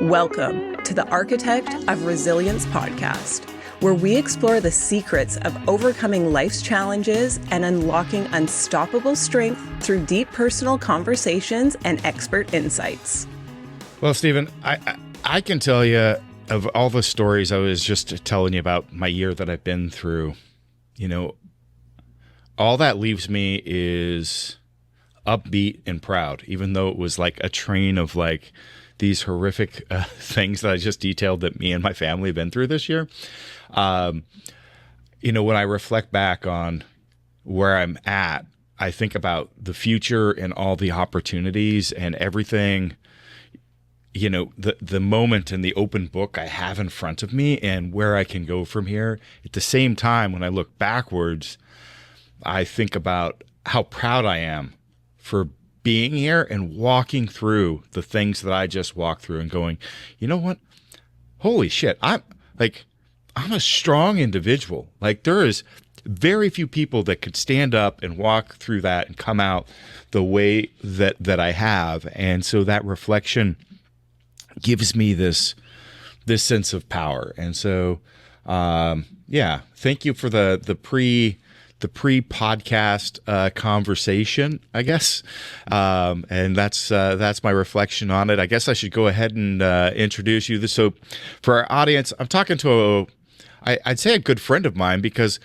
Welcome to the Architect of Resilience podcast, where we explore the secrets of overcoming life's challenges and unlocking unstoppable strength through deep personal conversations and expert insights. Well, Stephan, I can tell you of all the stories I was just telling you about my year that I've been through, all that leaves me is upbeat and proud, even though it was like a train of like these horrific things that I just detailed that me and my family have been through this year. When I reflect back on where I'm at, I think about the future and all the opportunities and everything, the moment and the open book I have in front of me and where I can go from here. At the same time, when I look backwards, I think about how proud I am for being here and walking through the things that I just walked through and going, you know what? Holy shit. I'm a strong individual. Like, there is very few people that could stand up and walk through that and come out the way that I have. And so that reflection gives me this sense of power. And so, thank you for the pre-podcast conversation, I guess. And that's my reflection on it. I guess I should go ahead and introduce you. So for our audience, I'm talking to I'd say a good friend of mine, because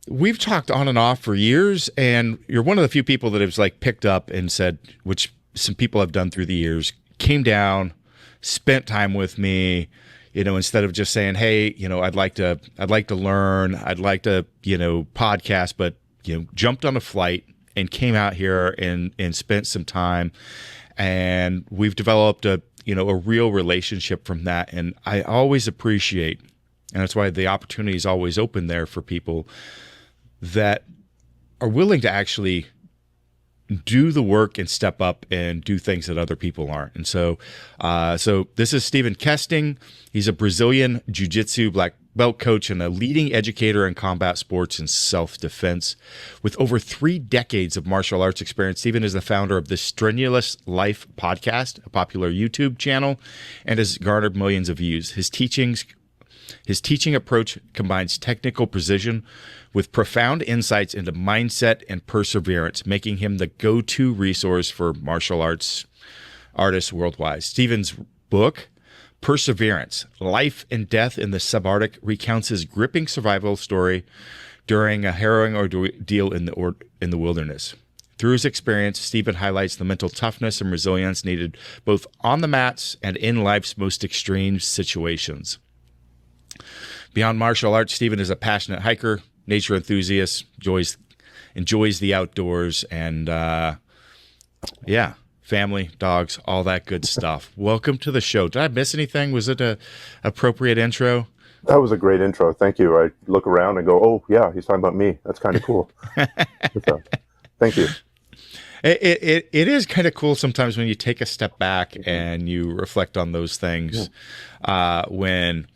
we've talked on and off for years, and you're one of the few people that has like picked up and said, which some people have done through the years, came down, spent time with me, instead of just saying, hey, I'd like to learn, I'd like to, podcast, but, jumped on a flight and came out here and spent some time. And we've developed a real relationship from that. And I always appreciate, and that's why the opportunity is always open there for people that are willing to actually do the work and step up and do things that other people aren't. And so this is Stephan Kesting. He's a Brazilian jiu-jitsu black belt coach and a leading educator in combat sports and self-defense. With over 3 decades of martial arts experience, Stephan is the founder of the Strenuous Life podcast, a popular YouTube channel, and has garnered millions of views. His teaching approach combines technical precision with profound insights into mindset and perseverance, making him the go-to resource for martial arts artists worldwide. Stephan's book, Perseverance, Life and Death in the Subarctic, recounts his gripping survival story during a harrowing ordeal in the wilderness. Through his experience, Stephan highlights the mental toughness and resilience needed both on the mats and in life's most extreme situations. Beyond martial arts, Stephan is a passionate hiker, nature enthusiast, enjoys the outdoors, and family, dogs, all that good stuff. Welcome to the show. Did I miss anything? Was it a appropriate intro? That was a great intro. Thank you. I look around and go, oh yeah, he's talking about me. That's kind of cool. So, thank you. It is kind of cool sometimes when you take a step back and you reflect on those things when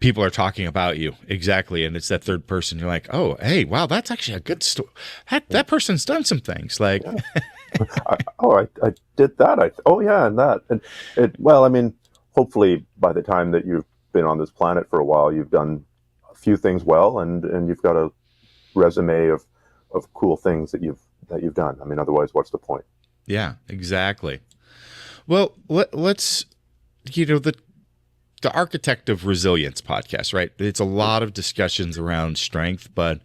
people are talking about you. Exactly. And it's that third person. You're like, oh, hey, wow, that's actually a good story. That person's done some things. Like, I did that. And that. And hopefully by the time that you've been on this planet for a while, you've done a few things well, and you've got a resume of cool things that you've done. I mean, otherwise, what's the point? Yeah, exactly. Well, let's, the Architect of Resilience podcast, right? It's a lot of discussions around strength, but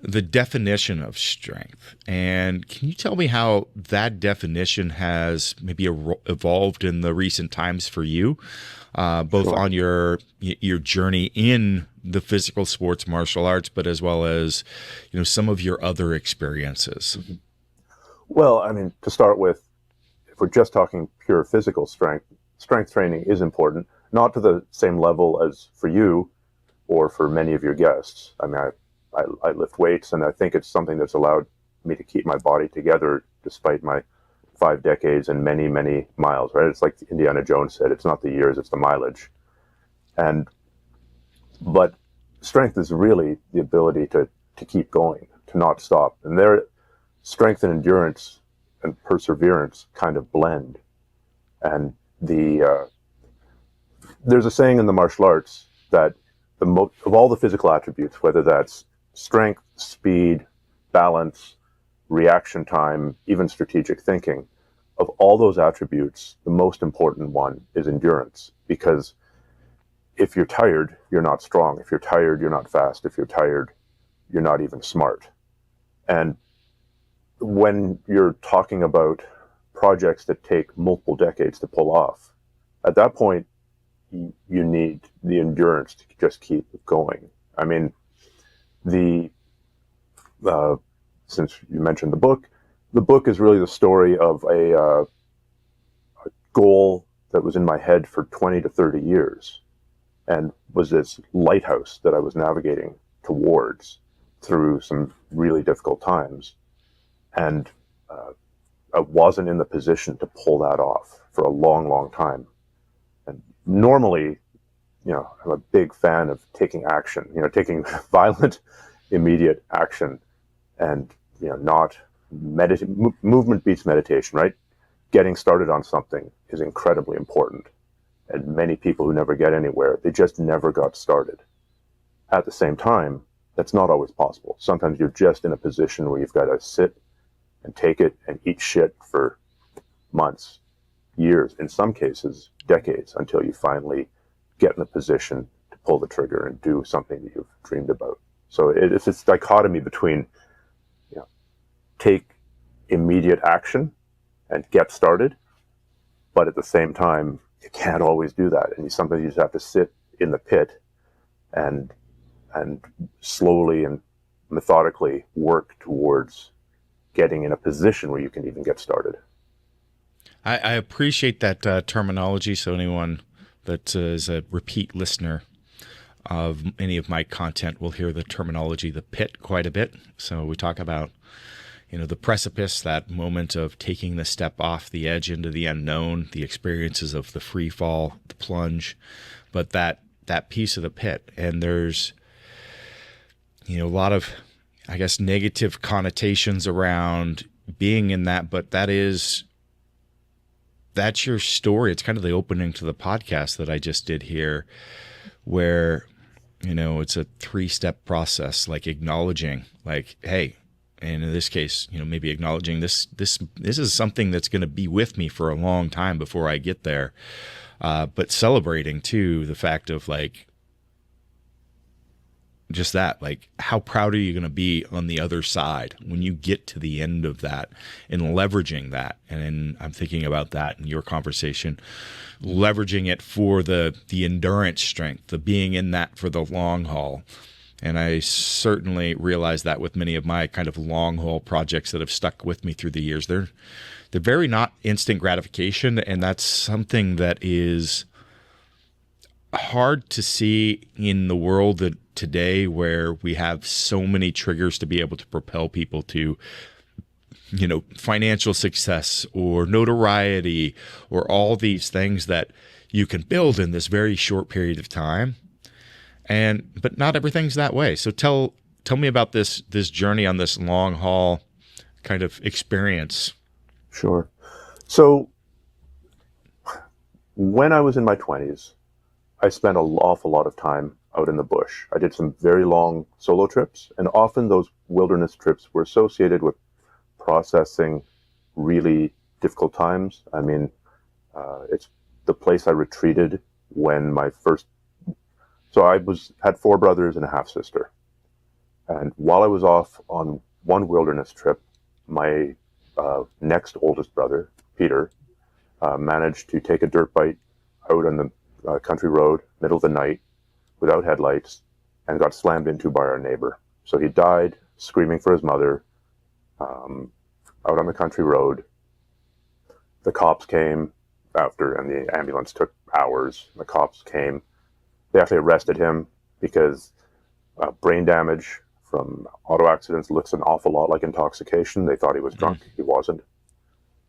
the definition of strength. And can you tell me how that definition has maybe evolved in the recent times for you, both Sure. on your journey in the physical sports martial arts, but as well as, some of your other experiences? Mm-hmm. Well, to start with, if we're just talking pure physical strength training is important. Not to the same level as for you or for many of your guests. I lift weights, and I think it's something that's allowed me to keep my body together despite my 5 decades and many, many miles, right? It's like Indiana Jones said, it's not the years, it's the mileage. But strength is really the ability to keep going, to not stop. And strength and endurance and perseverance kind of blend. And There's a saying in the martial arts that of all the physical attributes, whether that's strength, speed, balance, reaction time, even strategic thinking, of all those attributes, the most important one is endurance. Because if you're tired, you're not strong. If you're tired, you're not fast. If you're tired, you're not even smart. And when you're talking about projects that take multiple decades to pull off, at that point, you need the endurance to just keep going. I mean, since you mentioned the book is really the story of a goal that was in my head for 20 to 30 years and was this lighthouse that I was navigating towards through some really difficult times. And I wasn't in the position to pull that off for a long, long time. And normally, I'm a big fan of taking action, taking violent, immediate action, and, not movement beats meditation, right? Getting started on something is incredibly important. And many people who never get anywhere, they just never got started. At the same time, that's not always possible. Sometimes you're just in a position where you've got to sit and take it and eat shit for months, years, in some cases, decades, until you finally get in a position to pull the trigger and do something that you've dreamed about. So it's this dichotomy between, take immediate action and get started, but at the same time, you can't always do that. And sometimes you just have to sit in the pit and slowly and methodically work towards getting in a position where you can even get started. I appreciate that terminology. So anyone that is a repeat listener of any of my content will hear the terminology, the pit, quite a bit. So we talk about, the precipice, that moment of taking the step off the edge into the unknown, the experiences of the free fall, the plunge, but that piece of the pit. And there's, a lot of, I guess, negative connotations around being in that, but that's your story. It's kind of the opening to the podcast that I just did here, where, it's a 3-step process, like acknowledging, like, hey, and in this case, maybe acknowledging this is something that's going to be with me for a long time before I get there. But celebrating too, the fact of like, just that, like, how proud are you going to be on the other side when you get to the end of that, and leveraging that. And I'm thinking about that in your conversation, leveraging it for the endurance strength, the being in that for the long haul. And I certainly realize that with many of my kind of long haul projects that have stuck with me through the years. They're very not instant gratification, and that's something that is hard to see in the world today, where we have so many triggers to be able to propel people to, financial success or notoriety or all these things that you can build in this very short period of time. But not everything's that way. So tell me about this journey on this long haul kind of experience. Sure. So when I was in my 20s, I spent an awful lot of time out in the bush. I did some very long solo trips, and often those wilderness trips were associated with processing really difficult times. I mean, it's the place I retreated when so I had 4 brothers and a half sister. And while I was off on one wilderness trip, my next oldest brother, Peter, managed to take a dirt bike out on the country road, middle of the night, without headlights, and got slammed into by our neighbor. So he died screaming for his mother out on the country road. The cops came after, and the ambulance took hours. The cops came. They actually arrested him because brain damage from auto accidents looks an awful lot like intoxication. They thought he was drunk. He wasn't.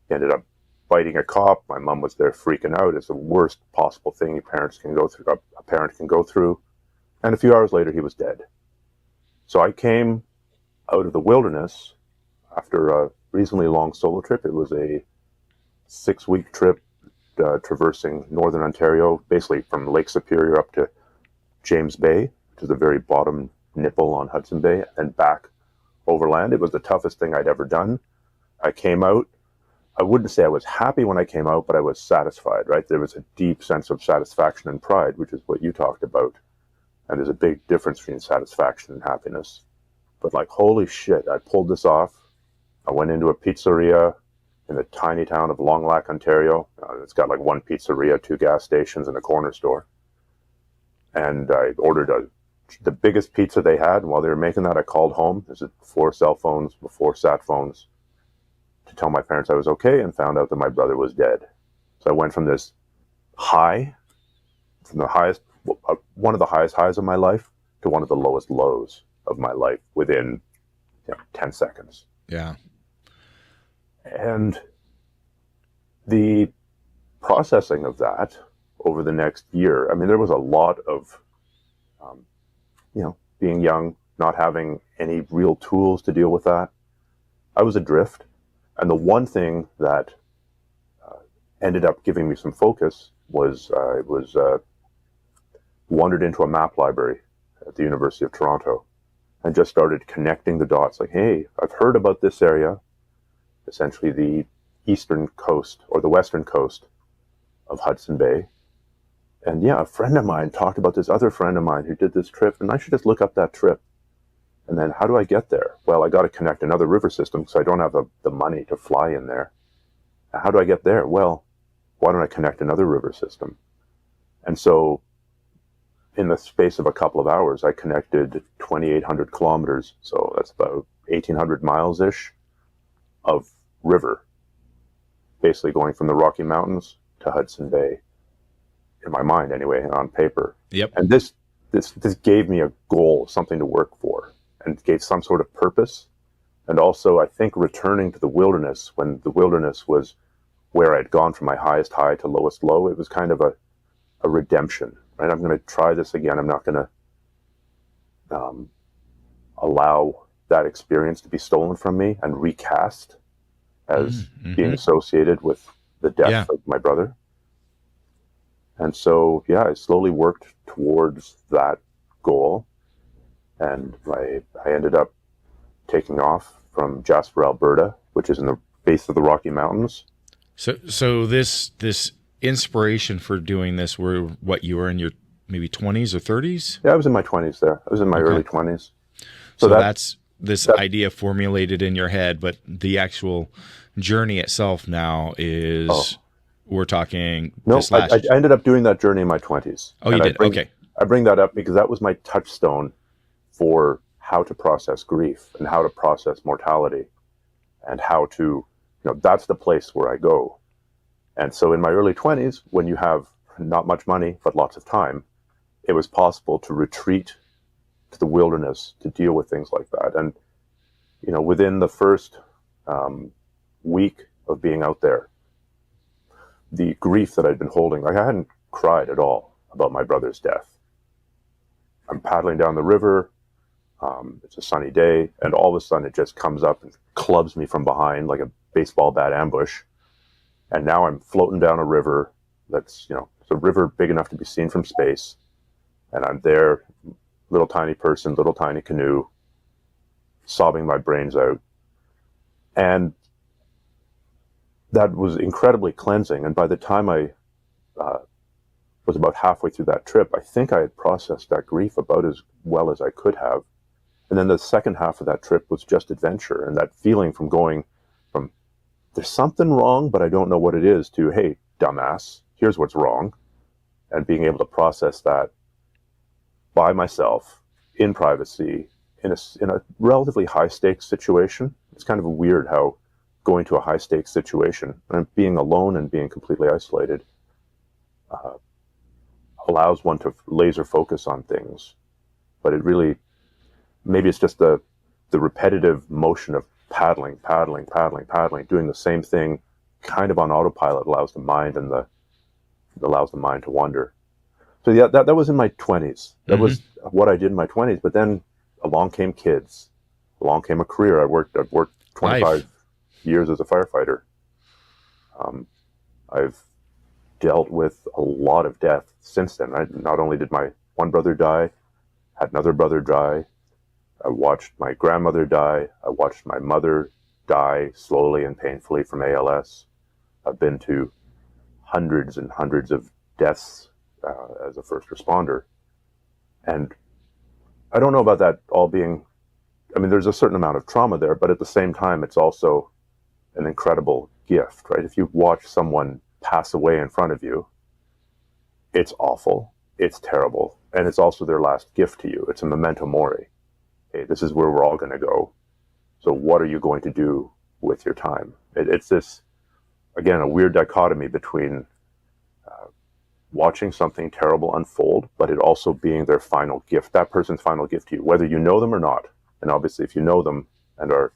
He ended up biting a cop. My mom was there freaking out. It's the worst possible thing a parent can go through. And a few hours later, he was dead. So I came out of the wilderness after a reasonably long solo trip. It was a 6-week trip traversing northern Ontario, basically from Lake Superior up to James Bay, which is the very bottom nipple on Hudson Bay, and back overland. It was the toughest thing I'd ever done. I came out. I wouldn't say I was happy when I came out, but I was satisfied, right? There was a deep sense of satisfaction and pride, which is what you talked about. And there's a big difference between satisfaction and happiness. But like, holy shit, I pulled this off. I went into a pizzeria in the tiny town of Long Lac, Ontario. It's got like one pizzeria, 2 gas stations, and a corner store. And I ordered the biggest pizza they had. And while they were making that, I called home. This is before cell phones, before sat phones, to tell my parents I was okay, and found out that my brother was dead. So I went from this high, from the highest, one of the highest highs of my life, to one of the lowest lows of my life within 10 seconds. Yeah. And the processing of that over the next year, I mean, there was a lot of, being young, not having any real tools to deal with that. I was adrift. And the one thing that ended up giving me some focus was I wandered into a map library at the University of Toronto and just started connecting the dots. Like, hey, I've heard about this area, essentially the eastern coast or the western coast of Hudson Bay. And yeah, a friend of mine talked about this other friend of mine who did this trip, and I should just look up that trip. And then how do I get there? Well, I got to connect another river system because I don't have the money to fly in there. How do I get there? Well, why don't I connect another river system? And so in the space of a couple of hours, I connected 2,800 kilometers. So that's about 1,800 miles-ish of river, basically going from the Rocky Mountains to Hudson Bay, in my mind anyway, on paper. Yep. And this gave me a goal, something to work for, and gave some sort of purpose. And also, I think, returning to the wilderness, when the wilderness was where I'd gone from my highest high to lowest low, it was kind of a redemption, right? I'm going to try this again. I'm not going to allow that experience to be stolen from me and recast as being associated with the death of my brother. And so, I slowly worked towards that goal. And I ended up taking off from Jasper, Alberta, which is in the base of the Rocky Mountains. So this inspiration for doing this were what, you were in your maybe 20s or 30s? Yeah, I was in my 20s there. I was in my early 20s. So that's this idea formulated in your head, but the actual journey itself now is, we're talking this last... I ended up doing that journey in my 20s. Oh, you did? Okay. I bring that up because that was my touchstone for how to process grief and how to process mortality and how to, that's the place where I go. And so in my early 20s, when you have not much money, but lots of time, it was possible to retreat to the wilderness to deal with things like that. And, within the first week of being out there, the grief that I'd been holding, I hadn't cried at all about my brother's death. I'm paddling down the river. It's a sunny day, and all of a sudden it just comes up and clubs me from behind like a baseball bat ambush. And now I'm floating down a river that's, it's a river big enough to be seen from space. And I'm there, little tiny person, little tiny canoe, sobbing my brains out. And that was incredibly cleansing. And by the time I was about halfway through that trip, I think I had processed that grief about as well as I could have. And then the second half of that trip was just adventure, and that feeling from going from there's something wrong, but I don't know what it is, to, hey, dumbass, here's what's wrong. And being able to process that by myself in privacy in a relatively high stakes situation. It's kind of weird how going to a high stakes situation and being alone and being completely isolated allows one to laser focus on things. But it really, maybe it's just the repetitive motion of paddling, doing the same thing kind of on autopilot allows the mind to wander. So yeah, that was in my 20s. That was what I did in my 20s. But then along came kids, along came a career. I've worked 25 years as a firefighter. I've dealt with a lot of death since then. Not only did my one brother die, had another brother die, I watched my grandmother die, I watched my mother die slowly and painfully from ALS. I've been to hundreds and hundreds of deaths as a first responder. And I don't know about that all being, I mean, there's a certain amount of trauma there, but at the same time, it's also an incredible gift, right? If you watch someone pass away in front of you, it's awful, it's terrible, and it's also their last gift to you. It's a memento mori. Hey, this is where we're all going to go. So what are you going to do with your time? It's this, again, a weird dichotomy between watching something terrible unfold, but it also being their final gift, that person's final gift to you, whether you know them or not. And obviously, if you know them and are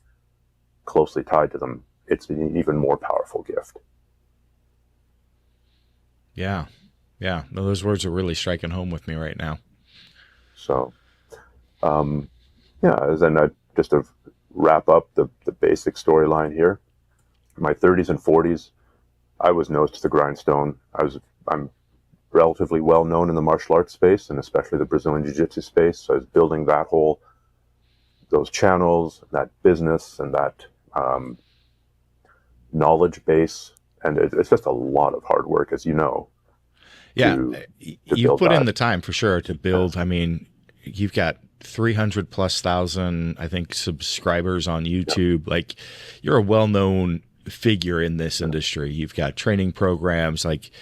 closely tied to them, it's an even more powerful gift. Yeah. Yeah. No, those words are really striking home with me right now. So, then just to wrap up the basic storyline here, in my 30s and 40s, I was nose to the grindstone. I'm relatively well known in the martial arts space, and especially the Brazilian jiu-jitsu space. So I was building those channels, that business, and that knowledge base. And it's just a lot of hard work, as you know. Yeah, you put in the time for sure to build. I mean, you've got 300,000+, I think, subscribers on YouTube. Yep. Like, you're a well-known figure in this industry. You've got training programs, like,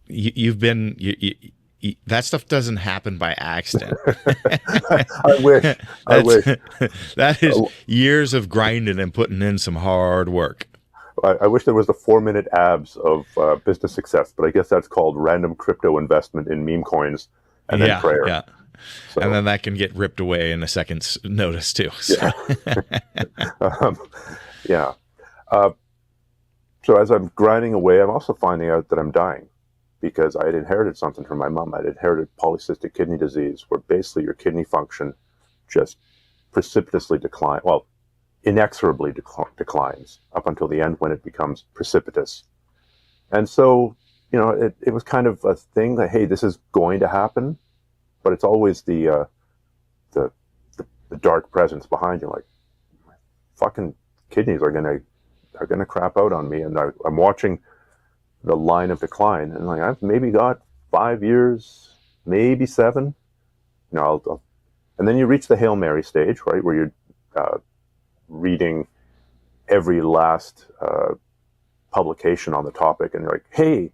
you've been. That stuff doesn't happen by accident. I wish. That is years of grinding and putting in some hard work. I wish there was the 4-minute abs of business success, but I guess that's called random crypto investment in meme coins and then prayer. Yeah. So, and then that can get ripped away in a second's notice too. So. Yeah. So as I'm grinding away, I'm also finding out that I'm dying because I had inherited something from my mom. I had inherited polycystic kidney disease, where basically your kidney function just precipitously declines. Well, inexorably declines up until the end when it becomes precipitous. And so, it was kind of a thing that, hey, this is going to happen, but it's always the dark presence behind you, like, my fucking kidneys are gonna crap out on me, and I'm watching the line of decline, and like, I've maybe got 5 years, maybe 7. And then you reach the Hail Mary stage, right, where you're reading every last publication on the topic, and you're like, hey,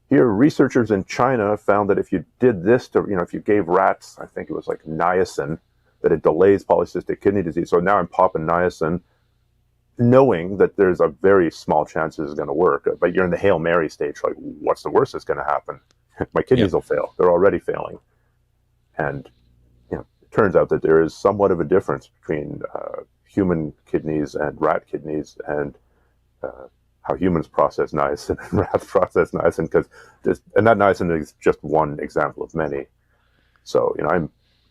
here researchers in China found that if you did this if you gave rats, I think it was like niacin, that it delays polycystic kidney disease. So now I'm popping niacin, knowing that there's a very small chance this is going to work, but you're in the Hail Mary stage, like, what's the worst that's going to happen? My kidneys will fail. They're already failing. And it turns out that there is somewhat of a difference between human kidneys and rat kidneys, and how humans process niacin and rats process niacin, and that niacin is just one example of many. So, I'm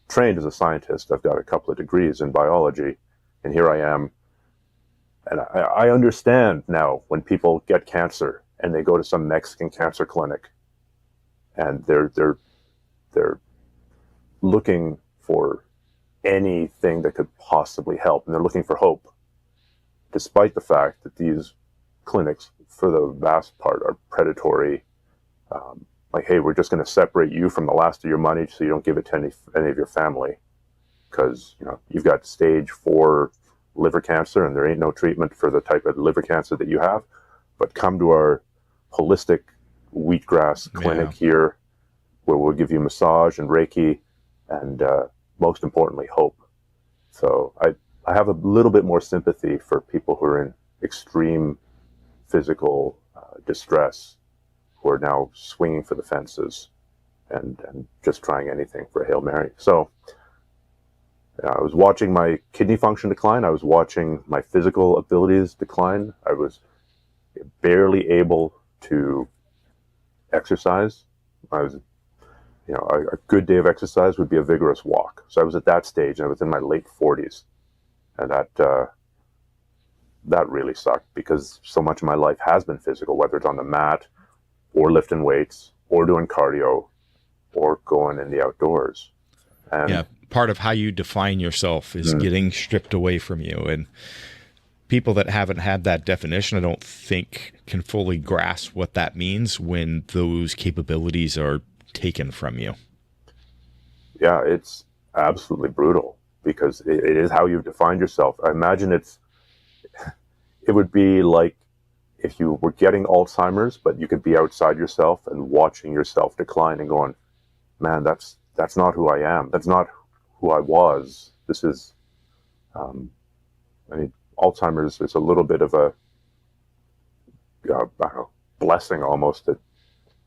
trained as a scientist. I've got a couple of degrees in biology, and here I am. And I understand now when people get cancer and they go to some Mexican cancer clinic, and they're looking for anything that could possibly help, and they're looking for hope, despite the fact that these clinics, for the vast part, are predatory. Like, hey, we're just going to separate you from the last of your money so you don't give it to any of your family, because you've got stage 4 liver cancer, and there ain't no treatment for the type of liver cancer that you have. But come to our holistic wheatgrass clinic here, where we'll give you massage and Reiki, and most importantly, hope. So I have a little bit more sympathy for people who are in extreme physical distress, who are now swinging for the fences and just trying anything for a Hail Mary. So I was watching my kidney function decline. I was watching my physical abilities decline. I was barely able to exercise. I was, a good day of exercise would be a vigorous walk. So I was at that stage, and I was in my late 40s. And that that really sucked because so much of my life has been physical, whether it's on the mat or lifting weights or doing cardio or going in the outdoors. And Yeah, part of how you define yourself is getting stripped away from you. And people that haven't had that definition, I don't think can fully grasp what that means when those capabilities are taken from you. yeah, it's absolutely brutal because it is how you've defined yourself. I imagine it would be like if you were getting Alzheimer's, but you could be outside yourself and watching yourself decline and going, man, that's not who I am. That's not who I was. This is, I mean, Alzheimer's is a little bit of a I don't know, blessing almost that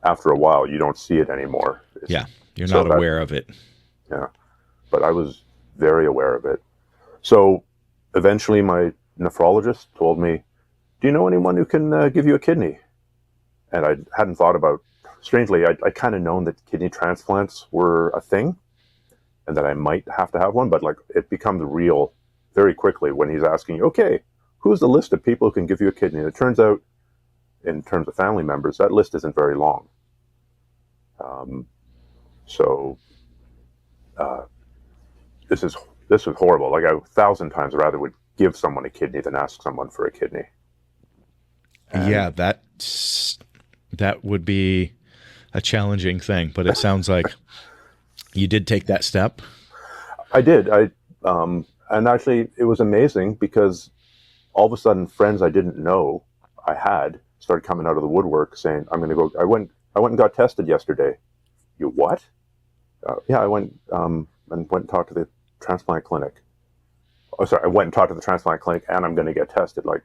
after a while you don't see it anymore. Yeah, you're not aware of it. Yeah, but I was very aware of it. So eventually my nephrologist told me, do you know anyone who can give you a kidney? And I hadn't thought about, strangely, I kind of known that kidney transplants were a thing and that I might have to have one, but like it becomes real very quickly when he's asking you, okay, who's the list of people who can give you a kidney? And it turns out, in terms of family members, that list isn't very long. This is horrible. Like 1,000 times rather would give someone a kidney than ask someone for a kidney. And yeah, that would be a challenging thing, but it sounds like you did take that step. I did. And actually it was amazing because all of a sudden friends I didn't know I had started coming out of the woodwork saying, I'm going to go, I went and got tested yesterday. You what? Yeah, I went and talked to the transplant clinic. Oh, sorry, I went and talked to the transplant clinic and I'm going to get tested. Like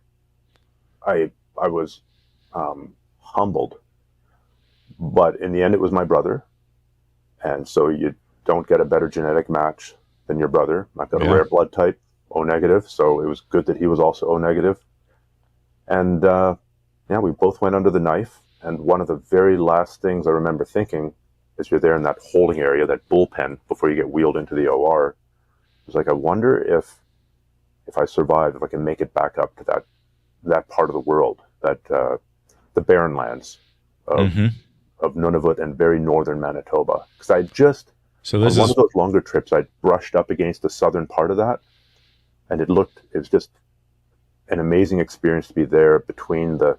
I was humbled, but in the end it was my brother. And so you don't get a better genetic match than your brother. I've got a rare blood type, O negative. So it was good that he was also O negative. And yeah, we both went under the knife. And one of the very last things I remember thinking as you're there in that holding area, that bullpen before you get wheeled into the OR, was like, I wonder if I survive, if I can make it back up to that part of the world, that the barren lands of Nunavut and very northern Manitoba. Because I just, on one of those longer trips, I brushed up against the southern part of that, and it was just an amazing experience to be there between the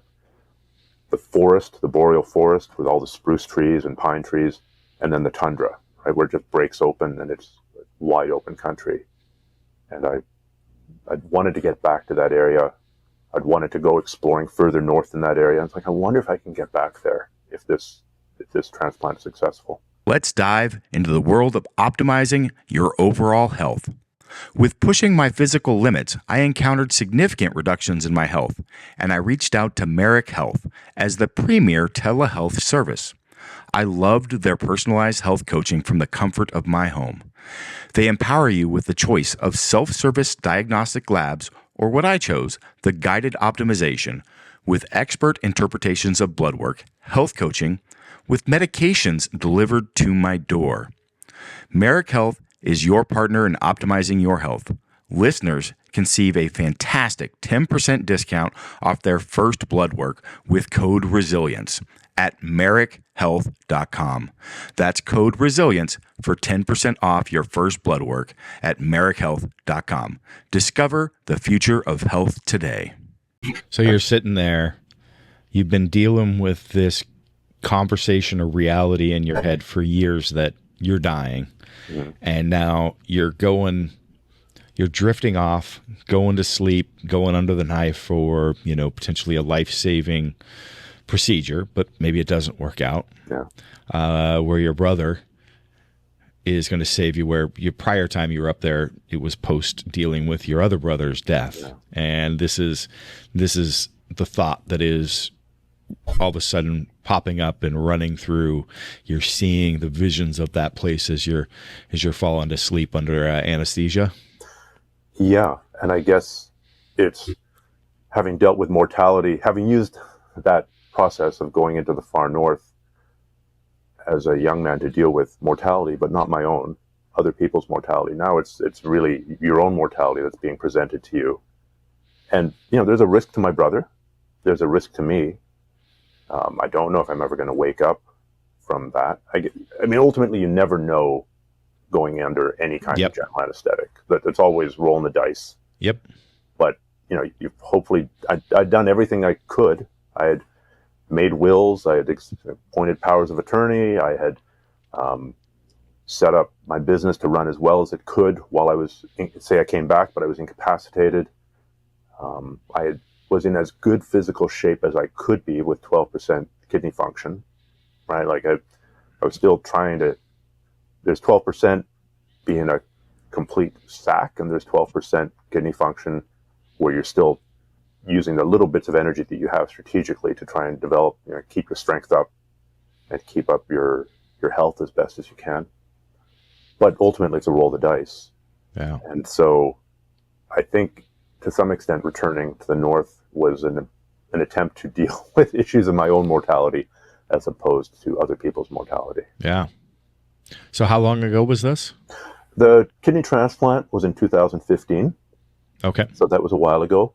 forest, the boreal forest with all the spruce trees and pine trees, and then the tundra, right, where it just breaks open and it's wide open country. And I wanted to get back to that area. I'd wanted to go exploring further north in that area. It's like, I wonder if I can get back there if this transplant is successful. Let's dive into the world of optimizing your overall health. With pushing my physical limits, I encountered significant reductions in my health, and I reached out to Merrick Health as the premier telehealth service. I loved their personalized health coaching from the comfort of my home. They empower you with the choice of self-service diagnostic labs, or what I chose, the guided optimization, with expert interpretations of blood work, health coaching, with medications delivered to my door. Merrick Health is your partner in optimizing your health. Listeners can receive a fantastic 10% discount off their first blood work with code RESILIENCE at merrickhealth.com. That's code RESILIENCE for 10% off your first blood work at merrickhealth.com. Discover the future of health today. So you're sitting there, you've been dealing with this conversation or reality in your head for years that you're dying. And now you're drifting off, going to sleep, going under the knife for, potentially a life-saving procedure, but maybe it doesn't work out. Yeah. Where your brother is going to save you, where your prior time you were up there, it was post dealing with your other brother's death. Yeah. And this is the thought that is all of a sudden popping up and running through. You're seeing the visions of that place as you're falling to sleep under anesthesia. Yeah. And I guess it's having dealt with mortality, having used that process of going into the far north as a young man to deal with mortality, but not my own, other people's mortality. Now it's really your own mortality that's being presented to you. And, there's a risk to my brother. There's a risk to me. I don't know if I'm ever going to wake up from that. I mean, ultimately, you never know going under any kind of general anesthetic. It's always rolling the dice. Yep. But, you hopefully, I'd done everything I could. I had made wills. I had appointed powers of attorney. I had set up my business to run as well as it could while I was, say I came back, but I was incapacitated. I was in as good physical shape as I could be with 12% kidney function, right? Like I was still trying to, there's 12% being a complete sack, and there's 12% kidney function where you're still using the little bits of energy that you have strategically to try and develop, keep your strength up and keep up your health as best as you can. But ultimately it's a roll of the dice. Yeah. And so I think to some extent returning to the North was an attempt to deal with issues of my own mortality as opposed to other people's mortality. Yeah. So how long ago was this? The kidney transplant was in 2015. Okay. So that was a while ago.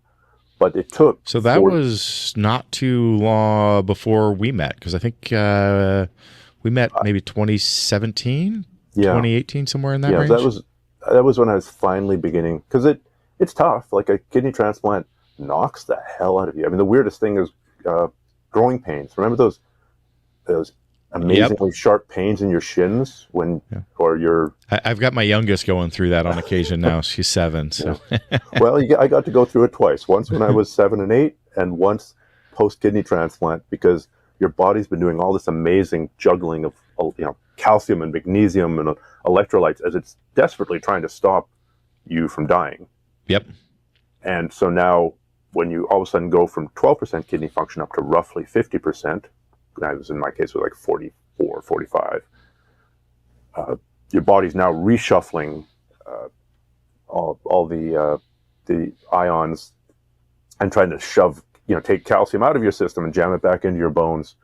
But it took... So that was not too long before we met, because I think we met maybe 2017, 2018, somewhere in that range. That was when I was finally beginning, because it's tough. Like a kidney transplant knocks the hell out of you. I mean, the weirdest thing is growing pains. Remember those amazingly sharp pains in your shins or your... I've got my youngest going through that on occasion now. She's 7. So Well, I got to go through it twice. Once when I was 7 and 8, and once post kidney transplant, because your body's been doing all this amazing juggling of calcium and magnesium and electrolytes as it's desperately trying to stop you from dying. Yep. And so now when you all of a sudden go from 12% kidney function up to roughly 50%, that was in my case was like 44, 45, your body's now reshuffling all the ions and trying to shove, take calcium out of your system and jam it back into your bones.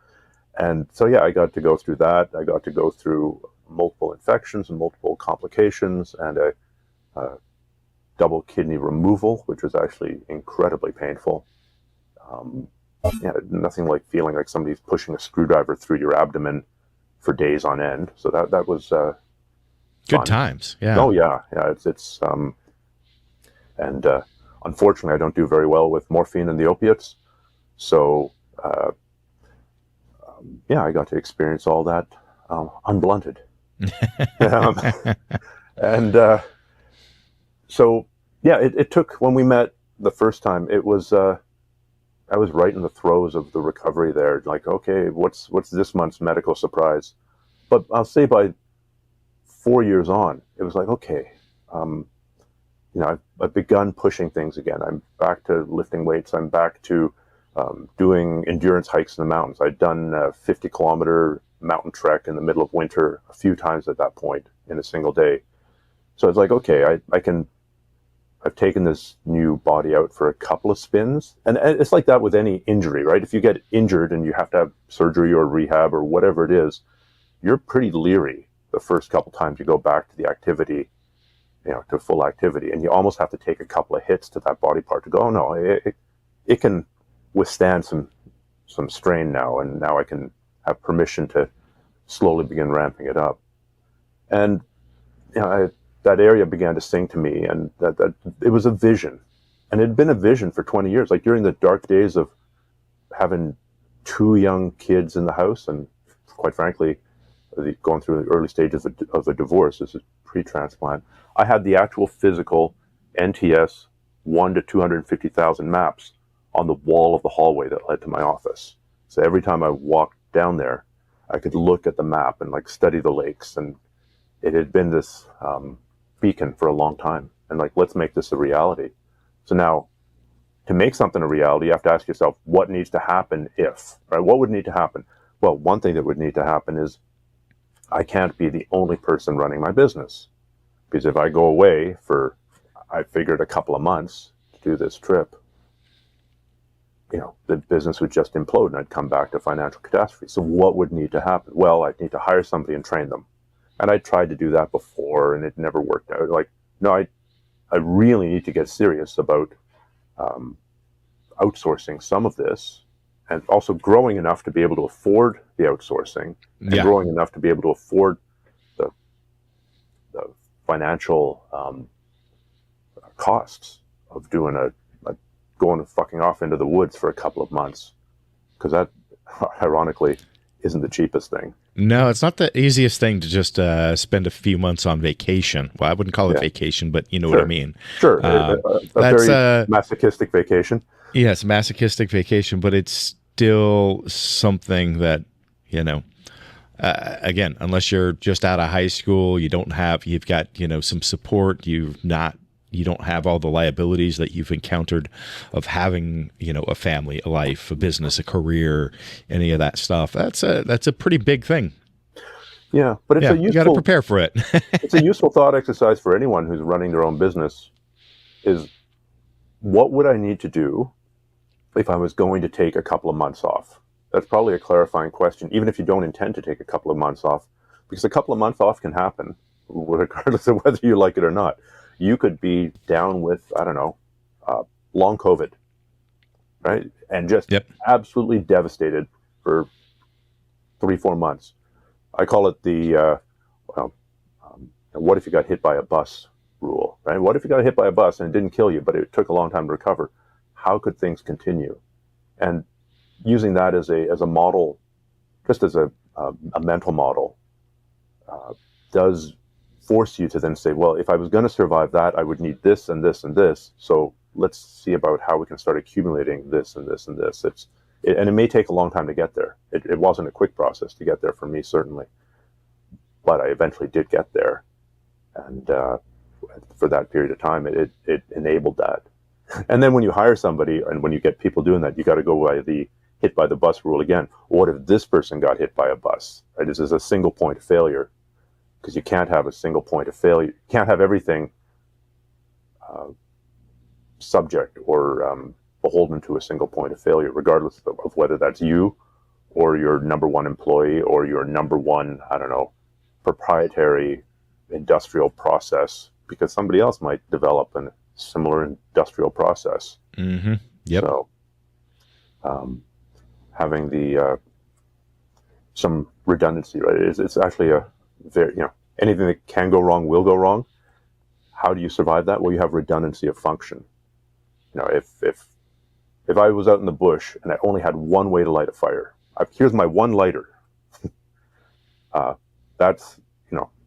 And so, I got to go through that. I got to go through multiple infections and multiple complications and a double kidney removal, which was actually incredibly painful. Nothing like feeling like somebody's pushing a screwdriver through your abdomen for days on end. So that was good fun. Times. Yeah. Oh yeah. It's and unfortunately I don't do very well with morphine and the opiates. So I got to experience all that unblunted. It took, when we met the first time, it was I was right in the throes of the recovery there. Like, okay, what's this month's medical surprise? But I'll say by 4 years on, it was like, okay, I've begun pushing things again. I'm back to lifting weights. I'm back to doing endurance hikes in the mountains. I'd done a 50-kilometer mountain trek in the middle of winter a few times at that point in a single day. So it's like, okay, I've taken this new body out for a couple of spins. And it's like that with any injury, right? If you get injured and you have to have surgery or rehab or whatever it is, you're pretty leery the first couple times you go back to the activity, to full activity. And you almost have to take a couple of hits to that body part to go, oh no, it can withstand some strain now. And now I can have permission to slowly begin ramping it up. And, that area began to sing to me, and that it was a vision, and it had been a vision for 20 years. Like during the dark days of having 2 young kids in the house, and quite frankly, going through the early stages of a divorce. This is pre-transplant. I had the actual physical NTS 1 to 250,000 maps on the wall of the hallway that led to my office. So every time I walked down there, I could look at the map and like study the lakes, and it had been this beacon for a long time, and like, let's make this a reality. So now, to make something a reality, you have to ask yourself, what needs to happen if, right? What would need to happen? Well, one thing that would need to happen is I can't be the only person running my business, because if I go away for, I figured, a couple of months to do this trip, the business would just implode and I'd come back to financial catastrophe. So what would need to happen? Well, I'd need to hire somebody and train them. And I tried to do that before, and it never worked out. Like, no, I really need to get serious about outsourcing some of this, and also growing enough to be able to afford the outsourcing, and Yeah. growing enough to be able to afford the financial costs of doing going fucking off into the woods for a couple of months, because that ironically isn't the cheapest thing. No, it's not the easiest thing to just spend a few months on vacation. Well, I wouldn't call it vacation, but you know what I mean. Sure, a That's very masochistic vacation. yes, masochistic vacation, but it's still something that, again, unless you're just out of high school, you've got, some support, you don't have all the liabilities that you've encountered of having, a family, a life, a business, a career, any of that stuff. That's a pretty big thing. Yeah, but it's you got to prepare for it. It's a useful thought exercise for anyone who's running their own business. Is what would I need to do if I was going to take a couple of months off? That's probably a clarifying question, even if you don't intend to take a couple of months off, because a couple of months off can happen regardless of whether you like it or not. You could be down with, I don't know, long COVID, right? And just absolutely devastated for 3-4 months. I call it the, what if you got hit by a bus rule, right? What if you got hit by a bus and it didn't kill you, but it took a long time to recover? How could things continue? And using that as a model, just as a mental model, does force you to then say, well, if I was going to survive that, I would need this and this and this. So let's see about how we can start accumulating this and this and this. And it may take a long time to get there. It wasn't a quick process to get there for me, certainly, but I eventually did get there. And for that period of time, it enabled that. And then when you hire somebody and when you get people doing that, you got to go by the hit by the bus rule again. What if this person got hit by a bus? Right? This is a single point of failure, because you can't have a single point of failure. You can't have everything subject or beholden to a single point of failure, regardless of whether that's you or your number one employee or your number one, I don't know, proprietary industrial process, because somebody else might develop a similar industrial process. Mm-hmm. Yep. So having the some redundancy, right? It's actually a very, anything that can go wrong will go wrong. How do you survive that? Well, you have redundancy of function. If I was out in the bush and I only had one way to light a fire, here's my one lighter. That's,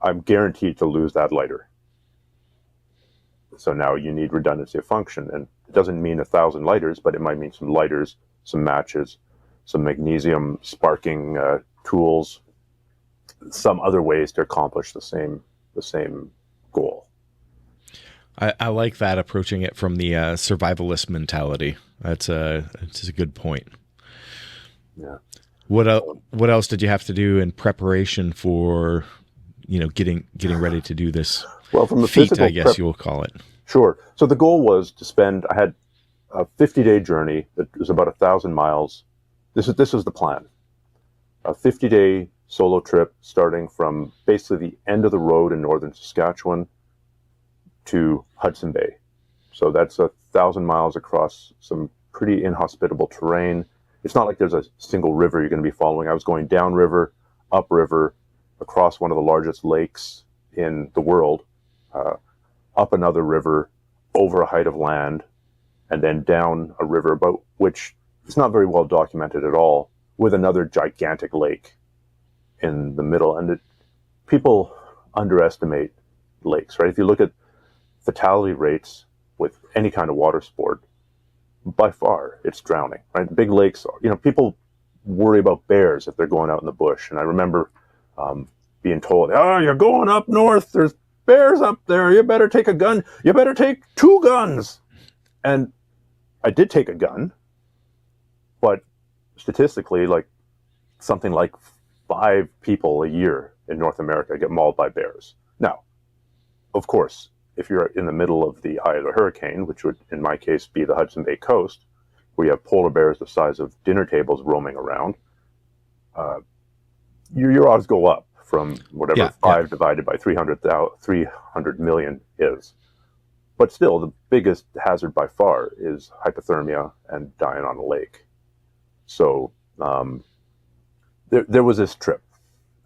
I'm guaranteed to lose that lighter. So now you need redundancy of function, and it doesn't mean 1,000 lighters, but it might mean some lighters, some matches, some magnesium sparking tools, some other ways to accomplish the same goal. I like that, approaching it from the survivalist mentality. That's a good point. Yeah. What else did you have to do in preparation for, getting ready to do this? Well, from the feat, physical, I guess you will call it. Sure. So the goal was to I had a 50-day journey that was about 1,000 miles. This is the plan. A 50-day solo trip starting from basically the end of the road in northern Saskatchewan to Hudson Bay. So that's 1,000 miles across some pretty inhospitable terrain. It's not like there's a single river you're going to be following. I was going downriver, upriver, across one of the largest lakes in the world, up another river, over a height of land, and then down a river, about which is not very well documented at all, with another gigantic lake in the middle. And people underestimate lakes, right? If you look at fatality rates with any kind of water sport, by far it's drowning, right? Big lakes, people worry about bears if they're going out in the bush. And I remember being told, oh, you're going up north, there's bears up there, you better take a gun, you better take 2 guns. And I did take a gun, but statistically, something like 5 people a year in North America get mauled by bears. Now, of course, if you're in the middle of the eye of the hurricane, which would, in my case, be the Hudson Bay coast, where you have polar bears the size of dinner tables roaming around, your odds go up from whatever 5 divided by 300 million is. but still, the biggest hazard by far is hypothermia and dying on a lake. So there was this trip,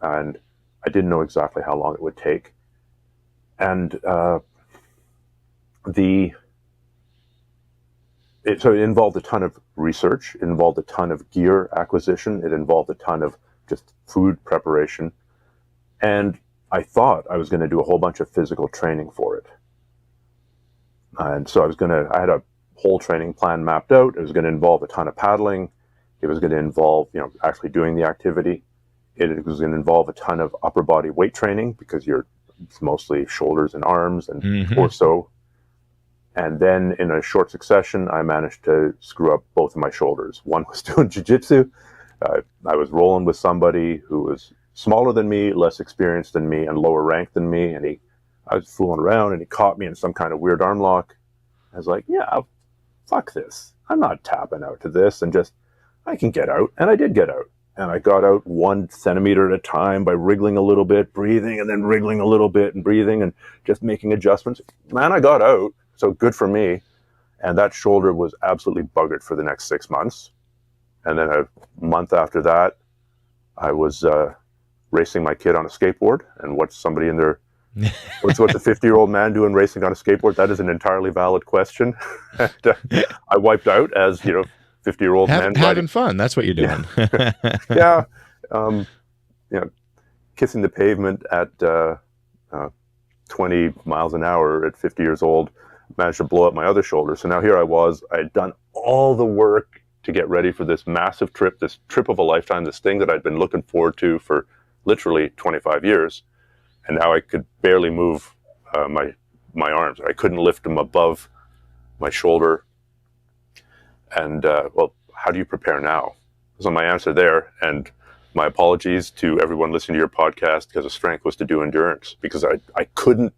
and I didn't know exactly how long it would take. And so it involved a ton of research, it involved a ton of gear acquisition, it involved a ton of just food preparation. And I thought I was going to do a whole bunch of physical training for it. And so I had a whole training plan mapped out. It was going to involve a ton of paddling. It was going to involve, actually doing the activity. It was going to involve a ton of upper body weight training because it's mostly shoulders and arms and torso. And then in a short succession, I managed to screw up both of my shoulders. One was doing jiu-jitsu. I was rolling with somebody who was smaller than me, less experienced than me, and lower ranked than me. And I was fooling around, and he caught me in some kind of weird arm lock. I was like, yeah, fuck this. I'm not tapping out to this, and I can get out. And I did get out. And I got out 1 centimeter at a time by wriggling a little bit, breathing, and then wriggling a little bit and breathing and just making adjustments. Man, I got out. So good for me. And that shoulder was absolutely buggered for the next 6 months. And then a month after that, I was racing my kid on a skateboard. And what's somebody in their what's a 50-year-old man doing racing on a skateboard? That is an entirely valid question. And, I wiped out as 50-year-old man having fun. That's what you're doing. Yeah. Kissing the pavement at 20 miles an hour at 50 years old, managed to blow up my other shoulder. So now here I was. I had done all the work to get ready for this massive trip, this trip of a lifetime, this thing that I'd been looking forward to for literally 25 years. And now I could barely move my arms. I couldn't lift them above my shoulder. And, how do you prepare now? So my answer there, and my apologies to everyone listening to your podcast, because the strength was to do endurance, because I couldn't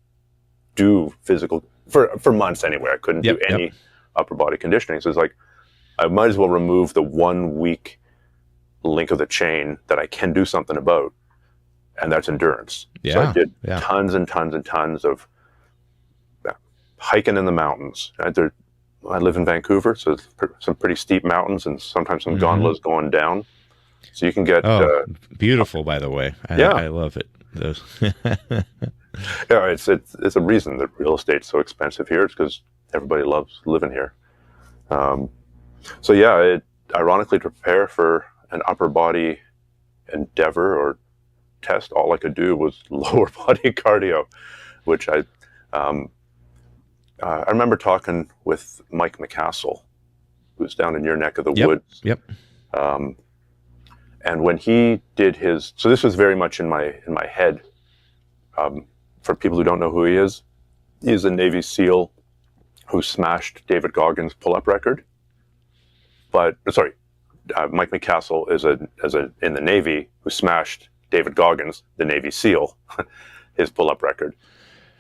do physical, for months anyway, I couldn't do any upper body conditioning. So it's like, I might as well remove the 1 week link of the chain that I can do something about, and that's endurance. Yeah. So I did tons and tons and tons of hiking in the mountains. I live in Vancouver, so it's some pretty steep mountains and sometimes some gondolas going down. So you can get... beautiful, by the way. I love it. Those. Yeah, it's a reason that real estate's so expensive here. It's because everybody loves living here. Ironically, to prepare for an upper body endeavor or test, all I could do was lower body cardio, which I remember talking with Mike McCassell, who's down in your neck of the woods. Yep. And when he did so this was very much in my head. For people who don't know who he is a Navy SEAL who smashed David Goggins' pull-up record. Mike McCassell is in the Navy who smashed David Goggins, the Navy SEAL, his pull-up record.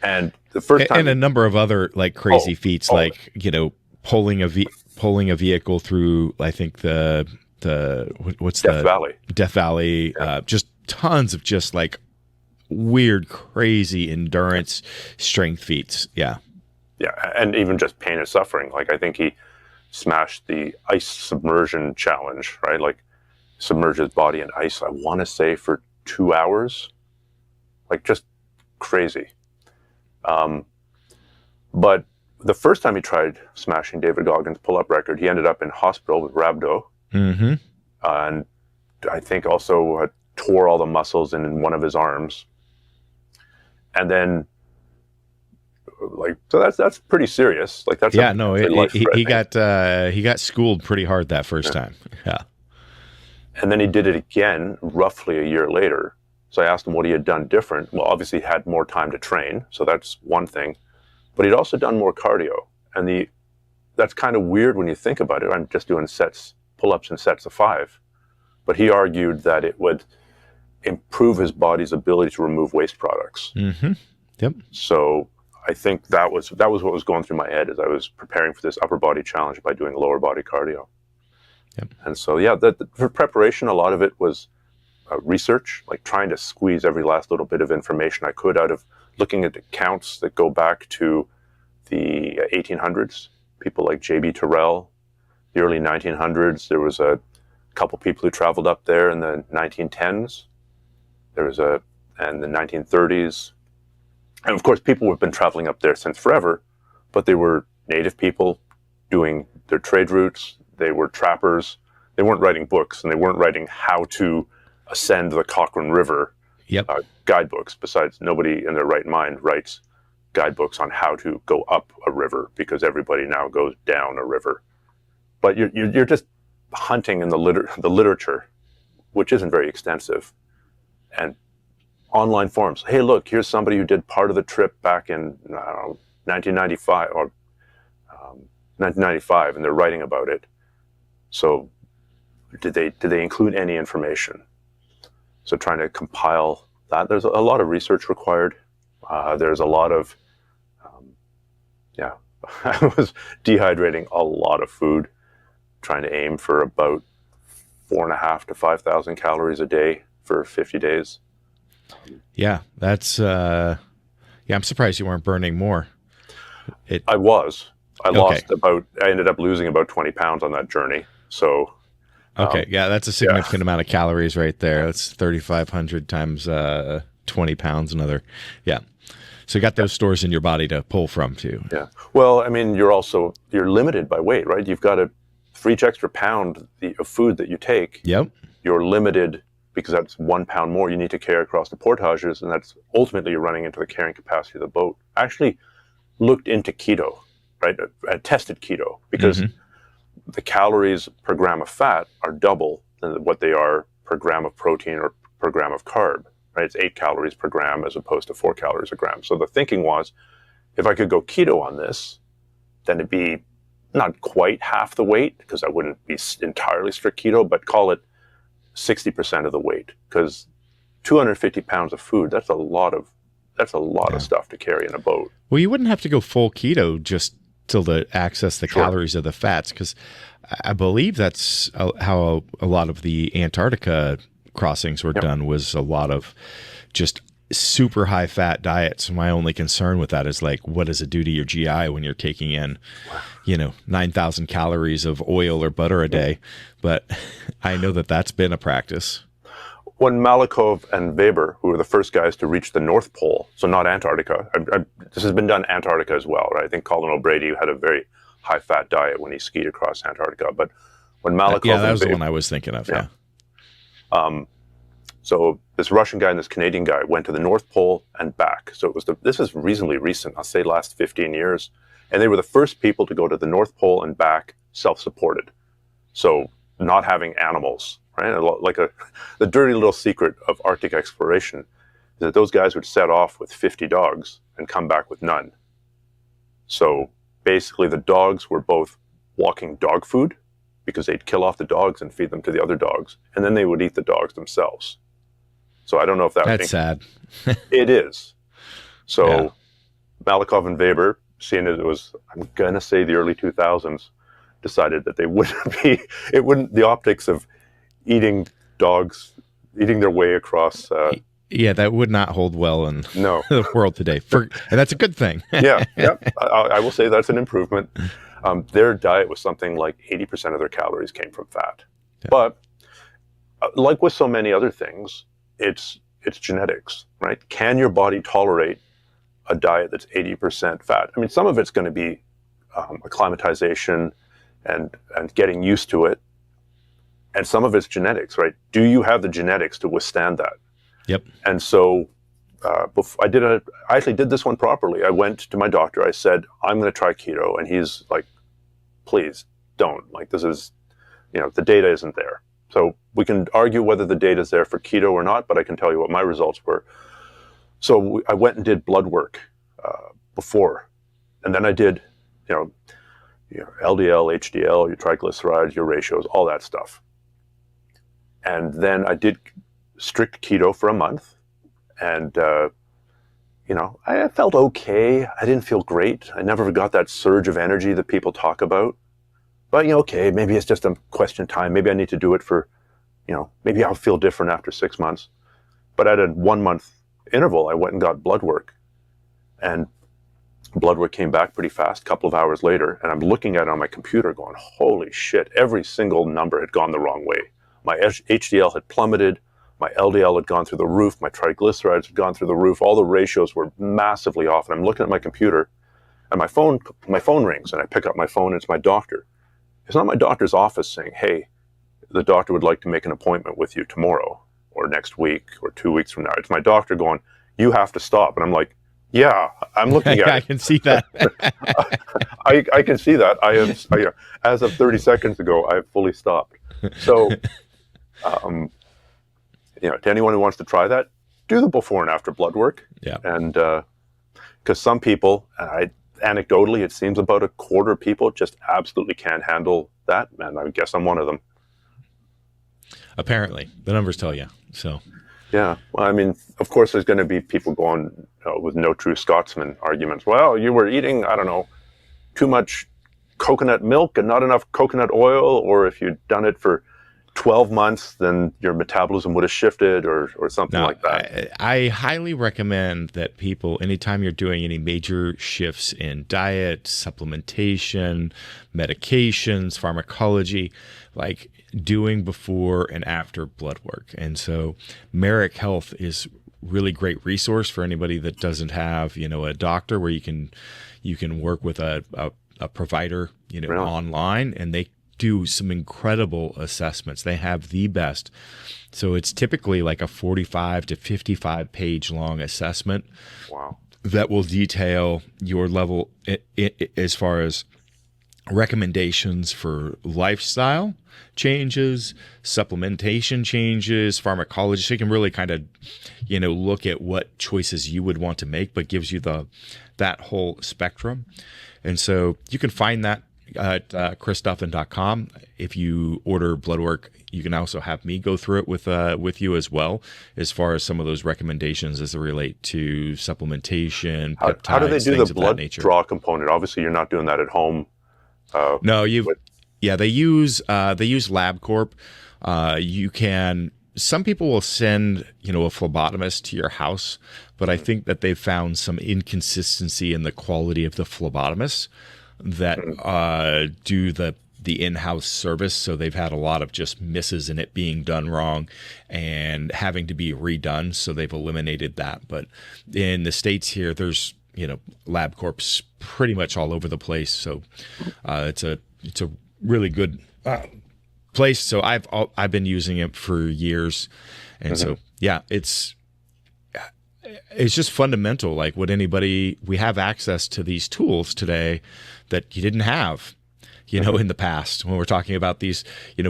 And the first time, and a number of other crazy feats, pulling a vehicle through, I think what's Death Valley. Death Valley, just tons of weird, crazy endurance strength feats. Yeah, and even just pain and suffering. I think he smashed the ice submersion challenge, right? Submerge his body in ice. I want to say for 2 hours, just crazy. But the first time he tried smashing David Goggins' pull-up record, he ended up in hospital with rhabdo. Mm-hmm. And I think also tore all the muscles in one of his arms. And then, so that's pretty serious. He got schooled pretty hard that first time. Yeah. And then he did it again roughly a year later. So I asked him what he had done different. Well, obviously he had more time to train, so that's one thing. But he'd also done more cardio. And that's kind of weird when you think about it. I'm just doing pull-ups in sets of 5. But he argued that it would improve his body's ability to remove waste products. Mm-hmm. Yep. So I think that was what was going through my head as I was preparing for this upper body challenge by doing lower body cardio. Yep. And so, for preparation, a lot of it was research, trying to squeeze every last little bit of information I could out of looking at accounts that go back to the 1800s, people like J.B. Terrell. The early 1900s, there was a couple people who traveled up there in the 1910s. And the 1930s. And of course, people have been traveling up there since forever, but they were native people doing their trade routes. They were trappers. They weren't writing books, and they weren't writing how to ascend the Cochrane River guidebooks. Besides, nobody in their right mind writes guidebooks on how to go up a river, because everybody now goes down a river. But you're just hunting in the literature, which isn't very extensive, and online forums. Hey, look, here's somebody who did part of the trip back in 1995 or 1995, and they're writing about it. So, did they include any information? So, trying to compile that. There's a lot of research required. There's a lot of, I was dehydrating a lot of food, trying to aim for about 4,500 to 5,000 calories a day for 50 days. Yeah, that's I'm surprised you weren't burning more. I ended up losing about 20 pounds on that journe. So that's a significant amount of calories right there. That's 3,500 times 20 pounds, another. So you got those stores in your body to pull from too. Yeah. Well, I mean, you're limited by weight, right? You've got for each extra pound of food that you take, you're limited, because that's 1 pound more you need to carry across the portages, and that's ultimately you're running into the carrying capacity of the boat. I actually looked into keto, right? I tested keto, because the calories per gram of fat are double than what they are per gram of protein or per gram of carb, right? It's 8 calories per gram as opposed to 4 calories a gram. So the thinking was, if I could go keto on this, then it'd be not quite half the weight, because I wouldn't be entirely strict keto, but call it 60% of the weight, because 250 pounds of food, that's a lot of stuff to carry in a boat. Well, you wouldn't have to go full keto just to access the calories of the fats, because I believe that's how a lot of the Antarctica crossings were done, was a lot of just super high fat diets. My only concern with that is, like, what does it do to your GI when you're taking in, 9,000 calories of oil or butter a day? But I know that that's been a practice. When Malakhov and Weber, who were the first guys to reach the North Pole, so not Antarctica, this has been done Antarctica as well, right? I think Colin O'Brady had a very high fat diet when he skied across Antarctica. But when Malakhov that was the one I was thinking of. So this Russian guy and this Canadian guy went to the North Pole and back. So this is reasonably recent, I'll say last 15 years. And they were the first people to go to the North Pole and back self-supported. So not having animals, right? The dirty little secret of Arctic exploration is that those guys would set off with 50 dogs and come back with none. So basically the dogs were both walking dog food, because they'd kill off the dogs and feed them to the other dogs, and then they would eat the dogs themselves. So I don't know if that's sad. It is. So Malakhov and Weber, seeing as it was, I'm going to say the early 2000s, decided that the optics of eating dogs, eating their way across. That would not hold well in the world today. And that's a good thing. I will say that's an improvement. Their diet was something like 80% of their calories came from fat. But like with so many other things, it's genetics, right? Can your body tolerate a diet that's 80% fat? I mean, some of it's going to be acclimatization and getting used to it. And some of it's genetics, right? Do you have the genetics to withstand that? Yep. And so I actually did this one properly. I went to my doctor. I said, I'm going to try keto. And he's like, please don't. Like, this is, the data isn't there. So we can argue whether the data is there for keto or not, but I can tell you what my results were. So I went and did blood work before. And then I did, LDL, HDL, your triglycerides, your ratios, all that stuff. And then I did strict keto for a month. And, I felt okay. I didn't feel great. I never got that surge of energy that people talk about. But, okay, maybe it's just a question of time. Maybe I need to do it for, maybe I'll feel different after 6 months. But at a 1 month interval, I went and got blood work. And Blood work came back pretty fast, a couple of hours later, and I'm looking at it on my computer going, holy shit, every single number had gone the wrong way. My HDL had plummeted, my LDL had gone through the roof, my triglycerides had gone through the roof, all the ratios were massively off, and I'm looking at my computer, and my phone rings, and I pick up my phone, and it's my doctor. It's not my doctor's office saying, hey, the doctor would like to make an appointment with you tomorrow, or next week, or 2 weeks from now. It's my doctor going, you have to stop. And I'm like, yeah, I'm looking at it. I can see that. I can see that. As of 30 seconds ago, I have fully stopped. So, to anyone who wants to try that, do the before and after blood work. Yeah. And because some people, anecdotally, it seems about a quarter of people just absolutely can't handle that. And I guess I'm one of them. Apparently, the numbers tell you. So. Yeah. Well, I mean, of course, there's going to be people going with no true Scotsman arguments. Well, you were eating, I don't know, too much coconut milk and not enough coconut oil, or if you'd done it for 12 months, then your metabolism would have shifted or something like that. I highly recommend that people, anytime you're doing any major shifts in diet, supplementation, medications, pharmacology, like doing before and after blood work. And so Merrick Health is really great resource for anybody that doesn't have, a doctor where you can work with a provider, Really? online, and they do some incredible assessments. They have the best. So it's typically like a 45 to 55 page long assessment. Wow. That will detail your level as far as recommendations for lifestyle changes, supplementation changes, pharmacology. So you can really kind of, look at what choices you would want to make, but gives you that whole spectrum. And so you can find that at chrisduffin.com. If you order blood work, you can also have me go through it with you as well, as far as some of those recommendations as they relate to supplementation, peptides, how do they do the blood nature. draw component? Obviously, you're not doing that at home. No, they use LabCorp. Some people will send, a phlebotomist to your house, but I think that they've found some inconsistency in the quality of the phlebotomists that do the in-house service. So they've had a lot of just misses in it being done wrong and having to be redone. So they've eliminated that. But in the States here, there's, LabCorp's pretty much all over the place. So it's a really good place. So I've been using it for years. And so, yeah, it's just fundamental. Like we have access to these tools today that you didn't have, in the past, when we're talking about these,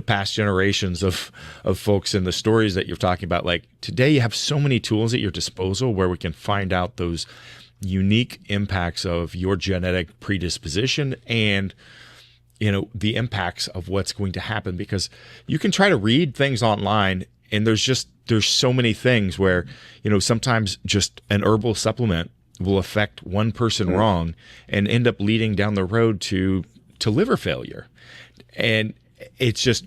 past generations of folks and the stories that you're talking about. Like today you have so many tools at your disposal where we can find out those unique impacts of your genetic predisposition and, the impacts of what's going to happen, because you can try to read things online and there's so many things where, sometimes just an herbal supplement will affect one person wrong and end up leading down the road to liver failure. And it's just,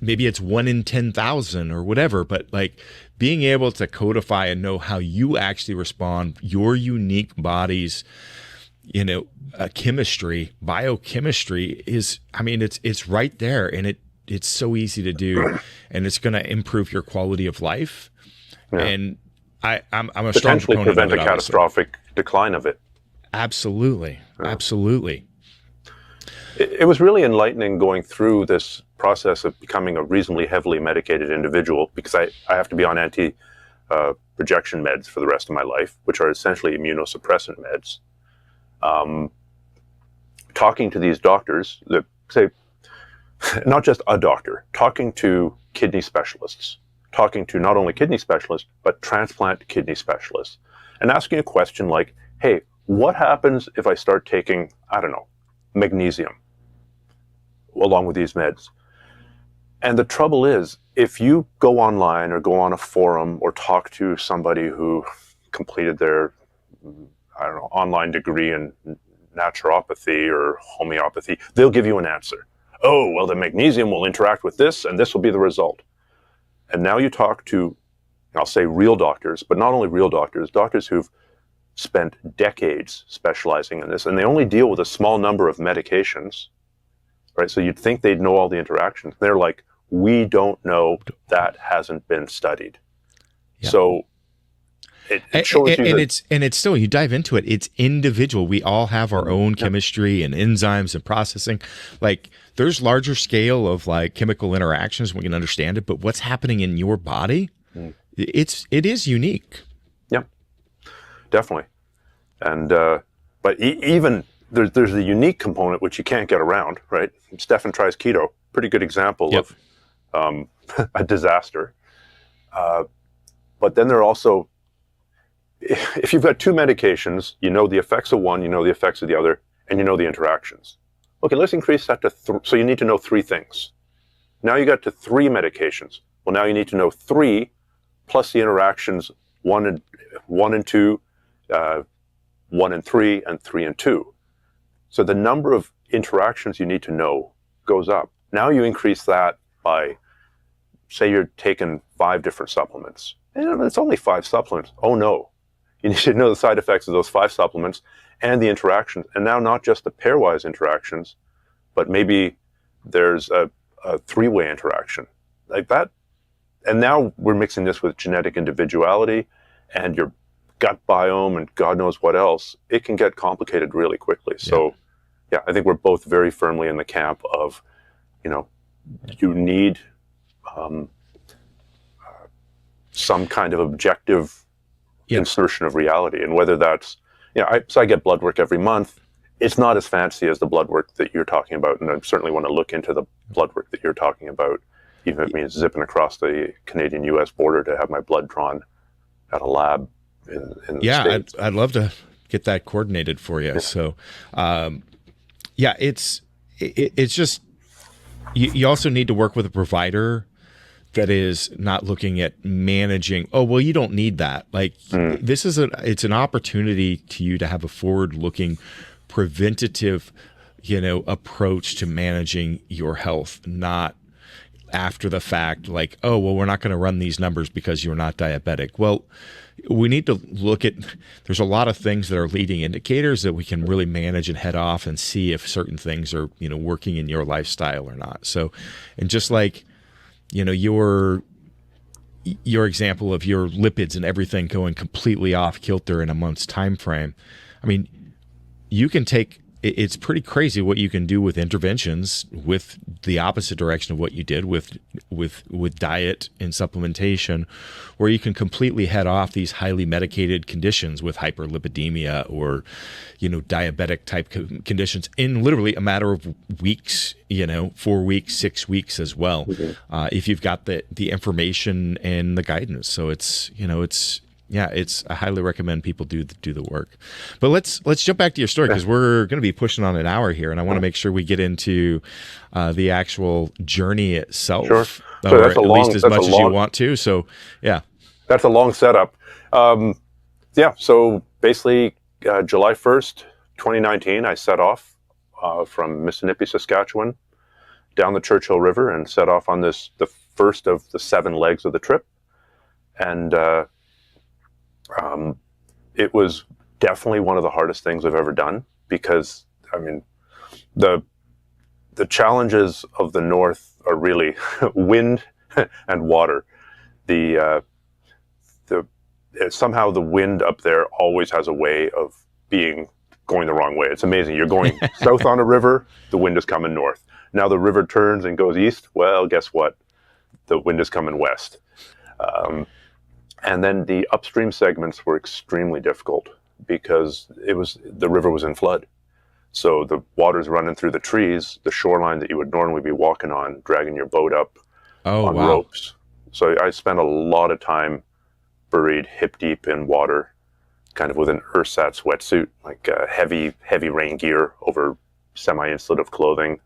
maybe it's 1 in 10,000 or whatever, but like being able to codify and know how you actually respond, your unique body's, chemistry, biochemistry is, it's right there, and it's so easy to do, and it's going to improve your quality of life. Yeah. And I'm a strong potentially prevent a catastrophic decline of it. Absolutely. Yeah. Absolutely. It was really enlightening going through this process of becoming a reasonably heavily medicated individual, because I have to be on anti-projection meds for the rest of my life, which are essentially immunosuppressant meds. Talking to these doctors that say, not just a doctor, talking to kidney specialists, talking to not only kidney specialists, but transplant kidney specialists, and asking a question like, hey, what happens if I start taking, I don't know, magnesium along with these meds? And the trouble is, if you go online or go on a forum or talk to somebody who completed their, online degree in naturopathy or homeopathy, they'll give you an answer. Oh, well, the magnesium will interact with this, and this will be the result. And now you talk to, I'll say real doctors, but not only real doctors, doctors who've spent decades specializing in this, and they only deal with a small number of medications, right? So you'd think they'd know all the interactions. They're like, we don't know, that hasn't been studied. Yeah. So it shows you that, and it's still, you dive into it, it's individual. We all have our own chemistry and enzymes and processing. Like, there's larger scale of like chemical interactions, we can understand it, but what's happening in your body, it is unique. Yeah, definitely. And but even there's a unique component which you can't get around, right? Stephan tries keto, pretty good example of a disaster. But then there are also, if you've got two medications, you know the effects of one, you know the effects of the other, and you know the interactions. Okay, let's increase that to so you need to know three things. Now you got to three medications. Well, now you need to know three plus the interactions, one and two, 1 and 3, and 3 and 2. So the number of interactions you need to know goes up. Now you increase that by, say you're taking 5 different supplements. And it's only 5 supplements. Oh no. You need to know the side effects of those 5 supplements and the interactions. And now not just the pairwise interactions, but maybe there's a 3-way interaction like that. And now we're mixing this with genetic individuality and your gut biome and God knows what else. It can get complicated really quickly. So yeah, I think we're both very firmly in the camp of, you need some kind of objective insertion of reality. And whether that's, so I get blood work every month. It's not as fancy as the blood work that you're talking about. And I certainly want to look into the blood work that you're talking about, even if it means zipping across the Canadian-US border to have my blood drawn at a lab in the States. I'd love to get that coordinated for you. So, it's just, you also need to work with a provider that is not looking at managing, oh, well, you don't need that. Like, this is it's an opportunity to you to have a forward-looking, preventative, approach to managing your health, not after the fact, like, oh, well, we're not going to run these numbers because you're not diabetic. Well, we need to look at, there's a lot of things that are leading indicators that we can really manage and head off and see if certain things are, working in your lifestyle or not. So, and just like, your example of your lipids and everything going completely off kilter in a month's time frame. I mean, you can take, it's pretty crazy what you can do with interventions with the opposite direction of what you did with diet and supplementation, where you can completely head off these highly medicated conditions with hyperlipidemia or, diabetic type conditions in literally a matter of weeks, 4 weeks, 6 weeks as well. If you've got the information and the guidance. So it's I highly recommend people do the work. But let's jump back to your story, because we're going to be pushing on an hour here, and I want to make sure we get into the actual journey itself, sure. So or at least as much as you want to. So yeah, that's a long setup. So basically, July 1st, 2019, I set off from Mississippi, Saskatchewan, down the Churchill River, and set off on the first of the 7 legs of the trip, and it was definitely one of the hardest things I've ever done, because, the challenges of the North are really wind and water. Somehow the wind up there always has a way of going the wrong way. It's amazing. You're going south on a river, the wind is coming north. Now the river turns and goes east. Well, guess what? The wind is coming west. And then the upstream segments were extremely difficult because the river was in flood. So the water's running through the trees, the shoreline that you would normally be walking on, dragging your boat up on ropes. So I spent a lot of time buried hip deep in water, kind of with an ersatz wetsuit, like heavy rain gear over semi-insulative clothing.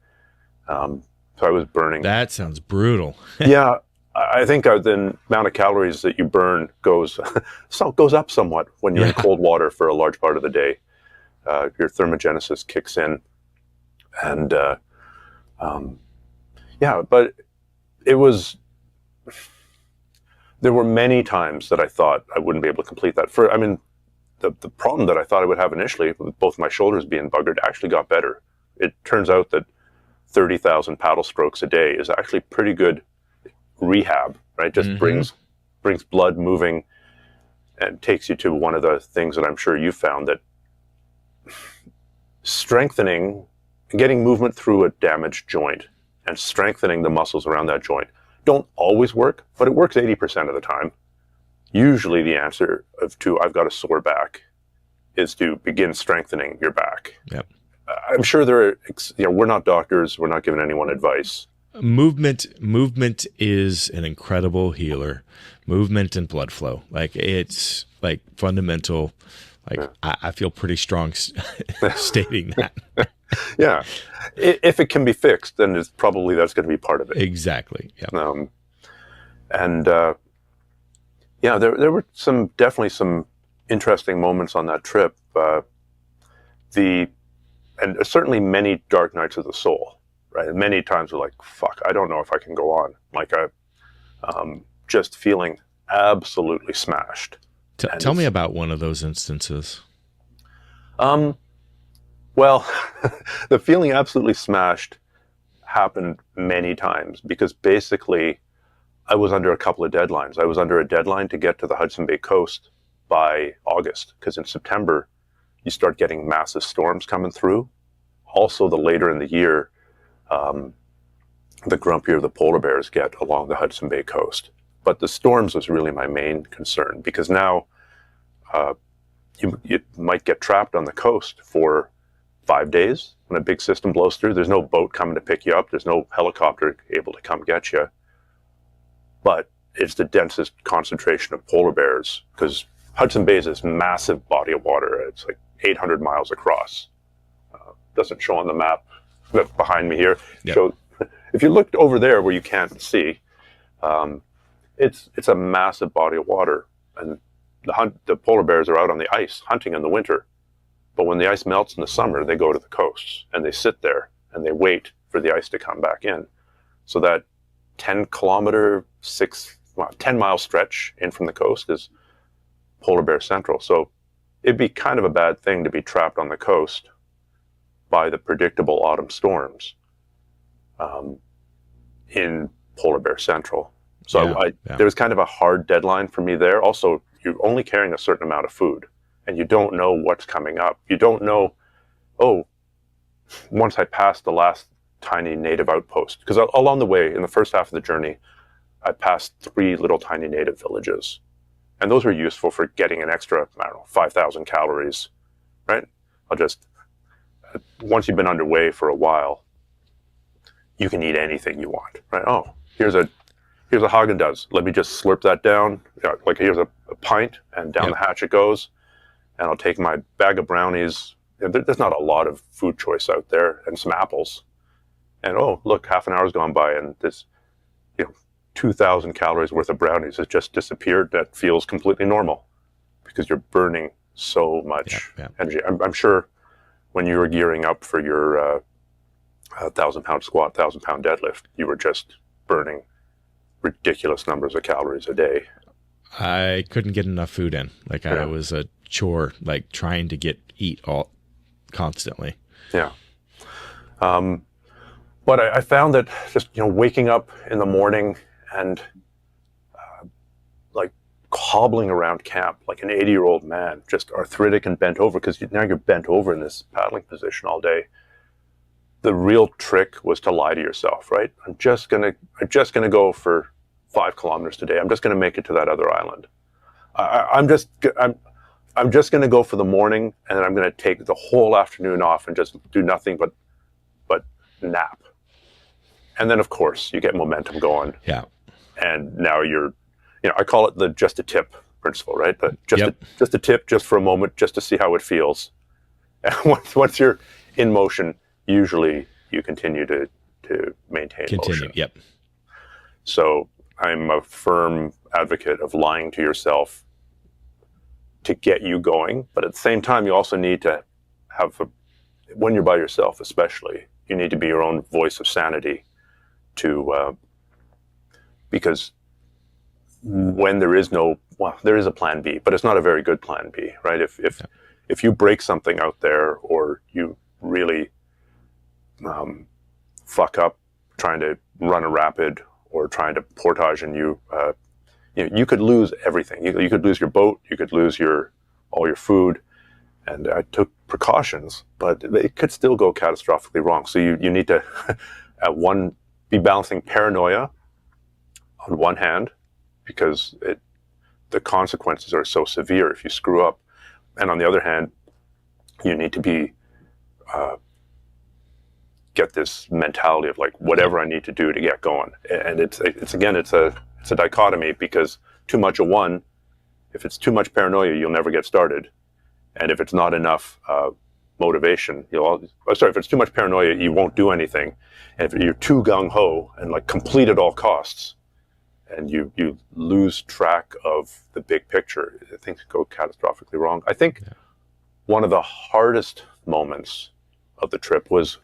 So I was burning. That sounds brutal. Yeah. I think the amount of calories that you burn goes up somewhat when you're in cold water for a large part of the day. Your thermogenesis kicks in, and but it was. There were many times that I thought I wouldn't be able to complete that. the problem that I thought I would have initially, with both my shoulders being buggered, actually got better. It turns out that 30,000 paddle strokes a day is actually pretty good rehab, right? Just brings blood moving and takes you to one of the things that I'm sure you found, that strengthening, getting movement through a damaged joint and strengthening the muscles around that joint don't always work, but it works 80% of the time. Usually the answer to I've got a sore back is to begin strengthening your back. Yep. I'm sure there are, we're not doctors, we're not giving anyone advice. Movement is an incredible healer. Movement and blood flow, like it's like fundamental. Like I feel pretty strong stating that. Yeah, if it can be fixed, then it's probably that's going to be part of it. Exactly. Yeah. There were definitely some interesting moments on that trip. And certainly many dark nights of the soul, right? And many times we're like, fuck, I don't know if I can go on. Like just feeling absolutely smashed. Tell me about one of those instances. Well, the feeling absolutely smashed happened many times because basically I was under a couple of deadlines. I was under a deadline to get to the Hudson Bay coast by August, because in September you start getting massive storms coming through. Also, the later in the year, the grumpier the polar bears get along the Hudson Bay coast. But the storms was really my main concern, because now you might get trapped on the coast for 5 days when a big system blows through. There's no boat coming to pick you up. There's no helicopter able to come get you. But it's the densest concentration of polar bears, because Hudson Bay is this massive body of water. It's like 800 miles across. Doesn't show on the map behind me here. Yep. So if you looked over there where you can't see, it's a massive body of water, and the polar bears are out on the ice hunting in the winter. But when the ice melts in the summer, they go to the coasts and they sit there and they wait for the ice to come back in. So that 10-mile stretch in from the coast is polar bear central. So it'd be kind of a bad thing to be trapped on the coast by the predictable autumn storms in polar bear central. So there was kind of a hard deadline for me there. Also, you're only carrying a certain amount of food, and you don't know what's coming up. You don't know, once I passed the last tiny native outpost, because along the way, in the first half of the journey, I passed 3 little tiny native villages. And those were useful for getting an extra, 5,000 calories, right? Once you've been underway for a while, you can eat anything you want, right? Oh, here's a Haagen-Dazs. Let me just slurp that down. Like here's a pint, and down the hatch it goes. And I'll take my bag of brownies. There's not a lot of food choice out there, and some apples. And look, half an hour's gone by, and this 2,000 calories worth of brownies has just disappeared. That feels completely normal, because you're burning so much energy. I'm sure when you were gearing up for your 1,000-pound squat, 1,000-pound deadlift, you were just burning ridiculous numbers of calories a day. I couldn't get enough food in. Like I was a chore, like trying to eat all constantly. Yeah. But I found that just, waking up in the morning and like hobbling around camp like an 80-year-old man, just arthritic and bent over, because now you're bent over in this paddling position all day. The real trick was to lie to yourself, right? I'm just gonna go for 5 kilometers today. I'm just gonna make it to that other island. I'm just gonna go for the morning, and then I'm gonna take the whole afternoon off and just do nothing but nap. And then of course you get momentum going. Yeah. And now I call it the just a tip principle, right? Just a tip, just for a moment, just to see how it feels. And once you're in motion, usually you continue to maintain motion. Yep. So I'm a firm advocate of lying to yourself to get you going. But at the same time, you also need to have, when you're by yourself especially, you need to be your own voice of sanity because when well, there is a plan B, but it's not a very good plan B, right? If you break something out there, or you really fuck up trying to run a rapid or trying to portage, and you could lose everything. You could lose your boat, you could lose all your food. And I took precautions, but it could still go catastrophically wrong. So you need to be balancing paranoia on one hand, because the consequences are so severe if you screw up, and on the other hand, you need to be get this mentality of like, whatever I need to do to get going. And it's a dichotomy, because too much of one, if it's too much paranoia, you'll never get started. And if it's not enough motivation, if it's too much paranoia, you won't do anything. And if you're too gung-ho and like complete at all costs, and you lose track of the big picture, things go catastrophically wrong. I think one of the hardest moments of the trip was,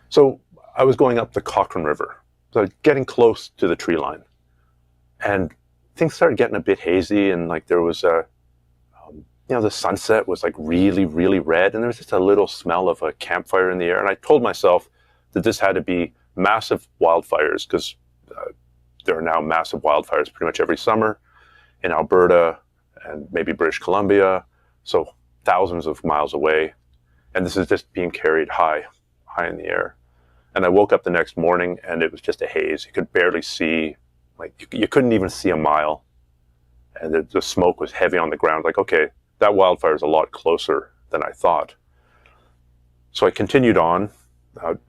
so I was going up the Cochrane River, so getting close to the tree line, and things started getting a bit hazy, and like there was the sunset was like really, really red, and there was just a little smell of a campfire in the air. And I told myself that this had to be massive wildfires, because there are now massive wildfires pretty much every summer in Alberta and maybe British Columbia, so thousands of miles away. And this is just being carried high in the air. And I woke up the next morning, and it was just a haze. You could barely see, like you couldn't even see a mile. And the smoke was heavy on the ground. Like, okay, that wildfire is a lot closer than I thought. So I continued on,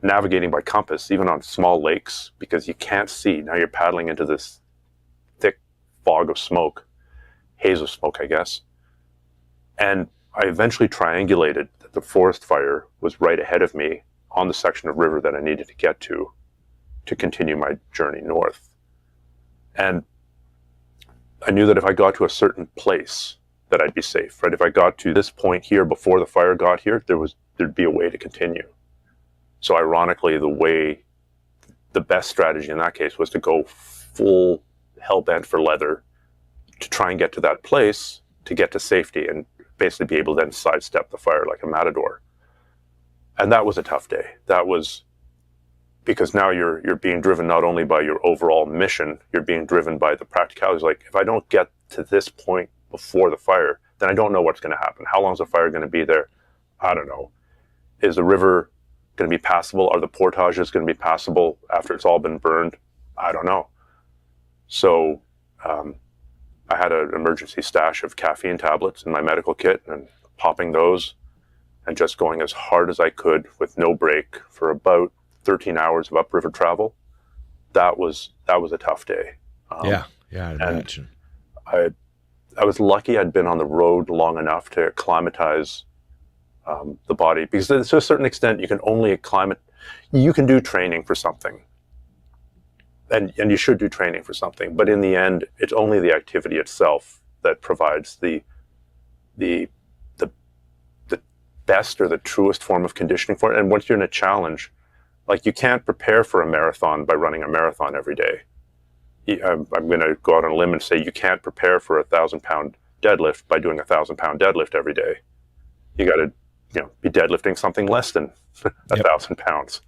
navigating by compass, even on small lakes, because you can't see. Now you're paddling into this thick fog of smoke, haze of smoke, I guess. And I eventually triangulated that the forest fire was right ahead of me on the section of river that I needed to get to continue my journey north. And I knew that if I got to a certain place, that I'd be safe, right? If I got to this point here before the fire got here, there'd be a way to continue. So ironically, the best strategy in that case was to go full hell-bent for leather to try and get to that place, to get to safety, and basically be able to then sidestep the fire like a matador. And that was a tough day. That was because now you're being driven not only by your overall mission, you're being driven by the practicalities. Like, if I don't get to this point before the fire, then I don't know what's going to happen. How long is the fire going to be there? I don't know. Is the river going to be passable? Are the portages going to be passable after it's all been burned? I don't know. So I had an emergency stash of caffeine tablets in my medical kit, and popping those and just going as hard as I could with no break for about 13 hours of upriver travel. That was a tough day. Yeah, I'd imagine. I was lucky I'd been on the road long enough to acclimatize the body, because to a certain extent you can only you can do training for something, and you should do training for something, but in the end it's only the activity itself that provides the best or the truest form of conditioning for it. And once you're in a challenge, like, you can't prepare for a marathon by running a marathon every day. I'm going to go out on a limb and say you can't prepare for a 1,000-pound deadlift by doing a 1,000-pound deadlift every day. You got to, be deadlifting something less than 1,000 pounds.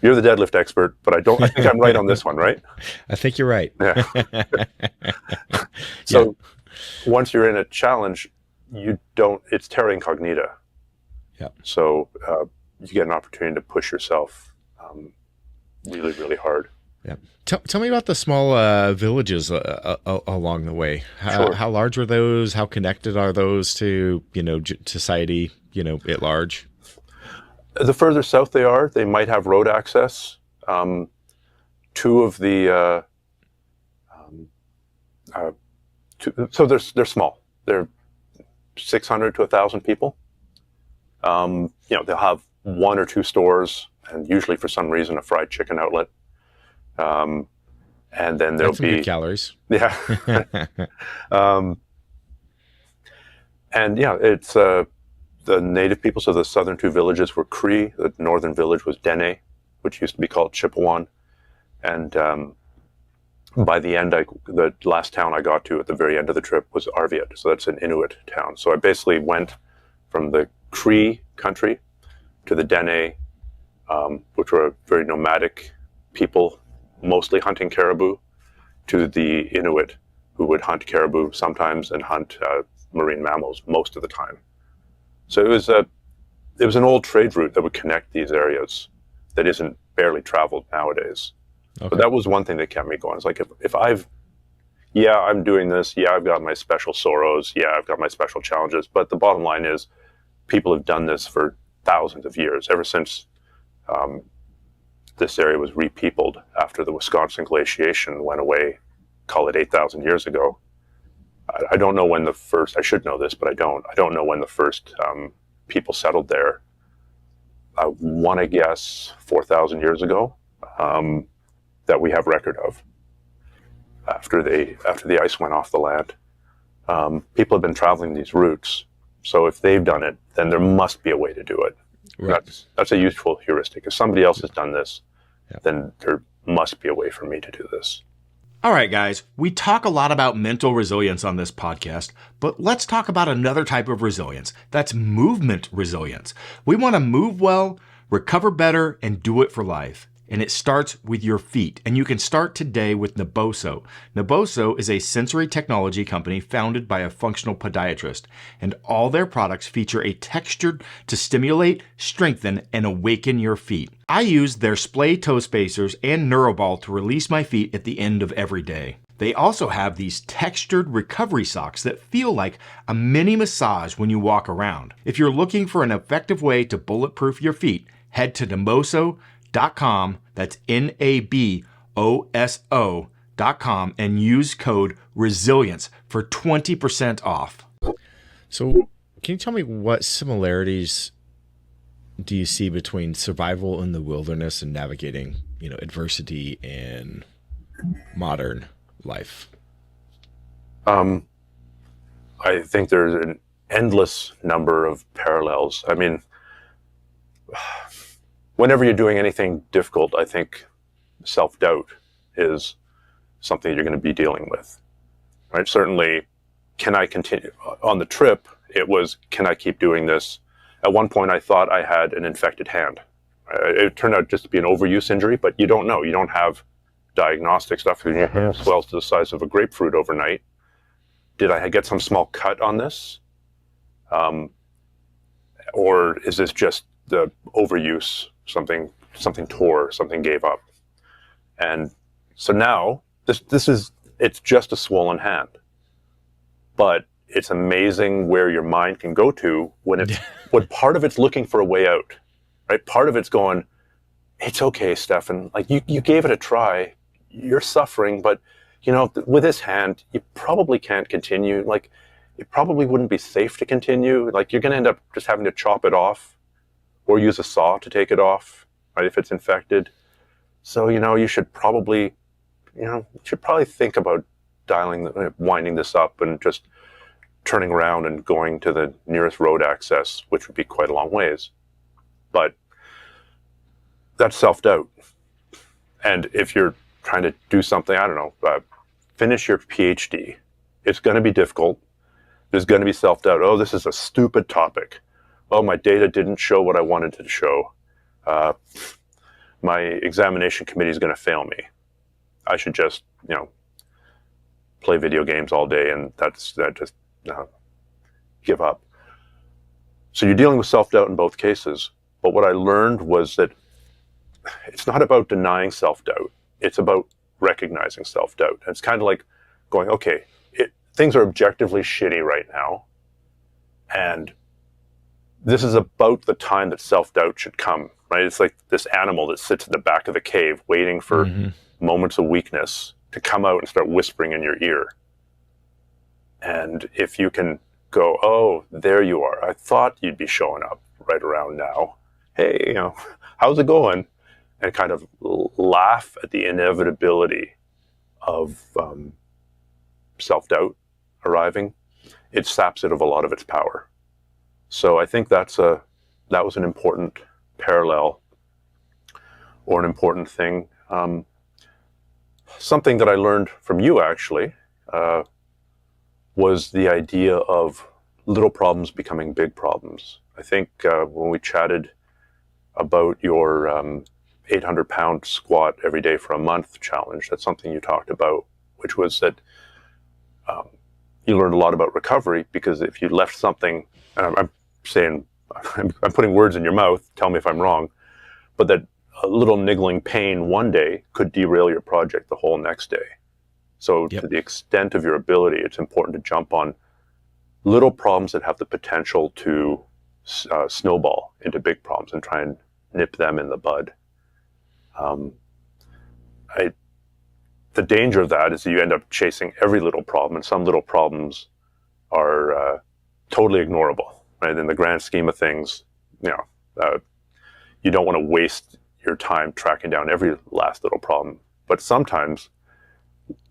You're the deadlift expert, but I think I'm right on this one, right? I think you're right. Yeah. So once you're in a challenge, it's terra incognita. Yeah. So you get an opportunity to push yourself really, really hard. Yeah. Tell me about the small villages along the way. Sure. How large were those? How connected are those to, society, at large? The further south they are, they might have road access. Two of the, so they're small. They're 600 to 1,000 people. They'll have one or two stores, and usually for some reason a fried chicken outlet. And then there'll be good calories. Yeah. And it's the native people. So the southern two villages were Cree. The northern village was Dene, which used to be called Chippewan. And by the end, the last town I got to at the very end of the trip was Arviat. So that's an Inuit town. So I basically went from the Cree country to the Dene, which were very nomadic people, mostly hunting caribou, to the Inuit, who would hunt caribou sometimes and hunt marine mammals most of the time. So it was an old trade route that would connect these areas that isn't barely traveled nowadays. Okay. But that was one thing that kept me going. It's like if I'm doing this, I've got my special sorrows, I've got my special challenges, but the bottom line is people have done this for thousands of years, ever since this area was repeopled after the Wisconsin glaciation went away, call it 8,000 years ago. I don't know when I should know this, but I don't know when the first people settled there. I want to guess 4,000 years ago. That we have record of after the ice went off the land. People have been traveling these routes, so if they've done it, then there must be a way to do it. Right. That's a useful heuristic. If somebody else has done this, then there must be a way for me to do this. All right, guys, we talk a lot about mental resilience on this podcast, but let's talk about another type of resilience. That's movement resilience. We want to move well, recover better, and do it for life. And it starts with your feet. And you can start today with Naboso. Naboso is a sensory technology company founded by a functional podiatrist. And all their products feature a texture to stimulate, strengthen, and awaken your feet. I use their splay toe spacers and Neuroball to release my feet at the end of every day. They also have these textured recovery socks that feel like a mini massage when you walk around. If you're looking for an effective way to bulletproof your feet, head to naboso.com, that's NABOSO.com, and use code RESILIENCE for 20% off. So can you tell me what similarities do you see between survival in the wilderness and navigating, adversity in modern life? I think there's an endless number of parallels. I mean, whenever you're doing anything difficult, I think self-doubt is something you're going to be dealing with, right? Certainly, can I continue? On the trip, it was, can I keep doing this? At one point, I thought I had an infected hand. It turned out just to be an overuse injury, but you don't know. You don't have diagnostic stuff. Your hand swells to the size of a grapefruit overnight. Did I get some small cut on this? Or is this just the overuse? Something tore, something gave up. And so now it's just a swollen hand. But it's amazing where your mind can go to when when part of it's looking for a way out, right? Part of it's going, it's okay, Stephan. Like you gave it a try. You're suffering, but with this hand, you probably can't continue. Like it probably wouldn't be safe to continue. Like you're going to end up just having to chop it off or use a saw to take it off, right? If it's infected. So, you should probably think about winding this up and just turning around and going to the nearest road access, which would be quite a long ways. But that's self-doubt. And if you're trying to do something, I don't know, finish your PhD, it's going to be difficult. There's going to be self-doubt. Oh, this is a stupid topic. Oh, my data didn't show what I wanted to show. My examination committee is going to fail me. I should just, play video games all day and give up. So you're dealing with self-doubt in both cases. But what I learned was that it's not about denying self-doubt. It's about recognizing self-doubt. And it's kind of like going, okay, things are objectively shitty right now. And this is about the time that self-doubt should come, right? It's like this animal that sits at the back of the cave waiting for moments of weakness to come out and start whispering in your ear. And if you can go, oh, there you are. I thought you'd be showing up right around now. Hey, how's it going? And kind of laugh at the inevitability of self-doubt arriving. It saps it of a lot of its power. So I think that was an important parallel or an important thing. something that I learned from you actually was the idea of little problems becoming big problems. I think when we chatted about your 800-pound squat every day for a month challenge, that's something you talked about, which was that you learned a lot about recovery, because if you left something, and I'm saying, I'm putting words in your mouth, tell me if I'm wrong, but that a little niggling pain one day could derail your project the whole next day. So to the extent of your ability, it's important to jump on little problems that have the potential to snowball into big problems and try and nip them in the bud. The danger of that is that you end up chasing every little problem, and some little problems are totally ignorable. Right? In the grand scheme of things, you don't want to waste your time tracking down every last little problem. But sometimes,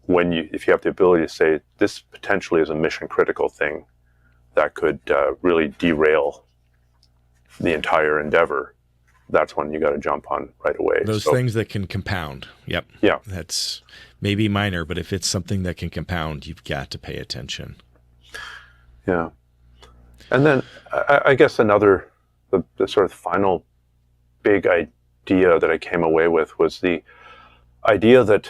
if you have the ability to say, this potentially is a mission critical thing that could really derail the entire endeavor, that's when you got to jump on right away. Those things that can compound. Yep. Yeah. That's maybe minor, but if it's something that can compound, you've got to pay attention. Yeah. And then I guess the sort of final big idea that I came away with was the idea that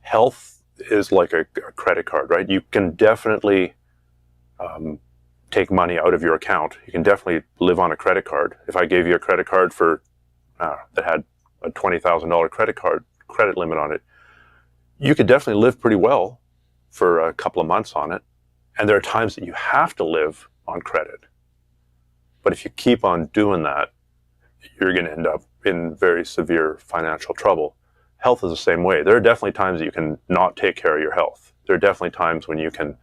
health is like a credit card, right? You can definitely take money out of your account. You can definitely live on a credit card. If I gave you a credit card that had a $20,000 credit limit on it, you could definitely live pretty well for a couple of months on it. And there are times that you have to live on credit. But if you keep on doing that, you're going to end up in very severe financial trouble. Health is the same way. There are definitely times that you can not take care of your health. There are definitely times when you can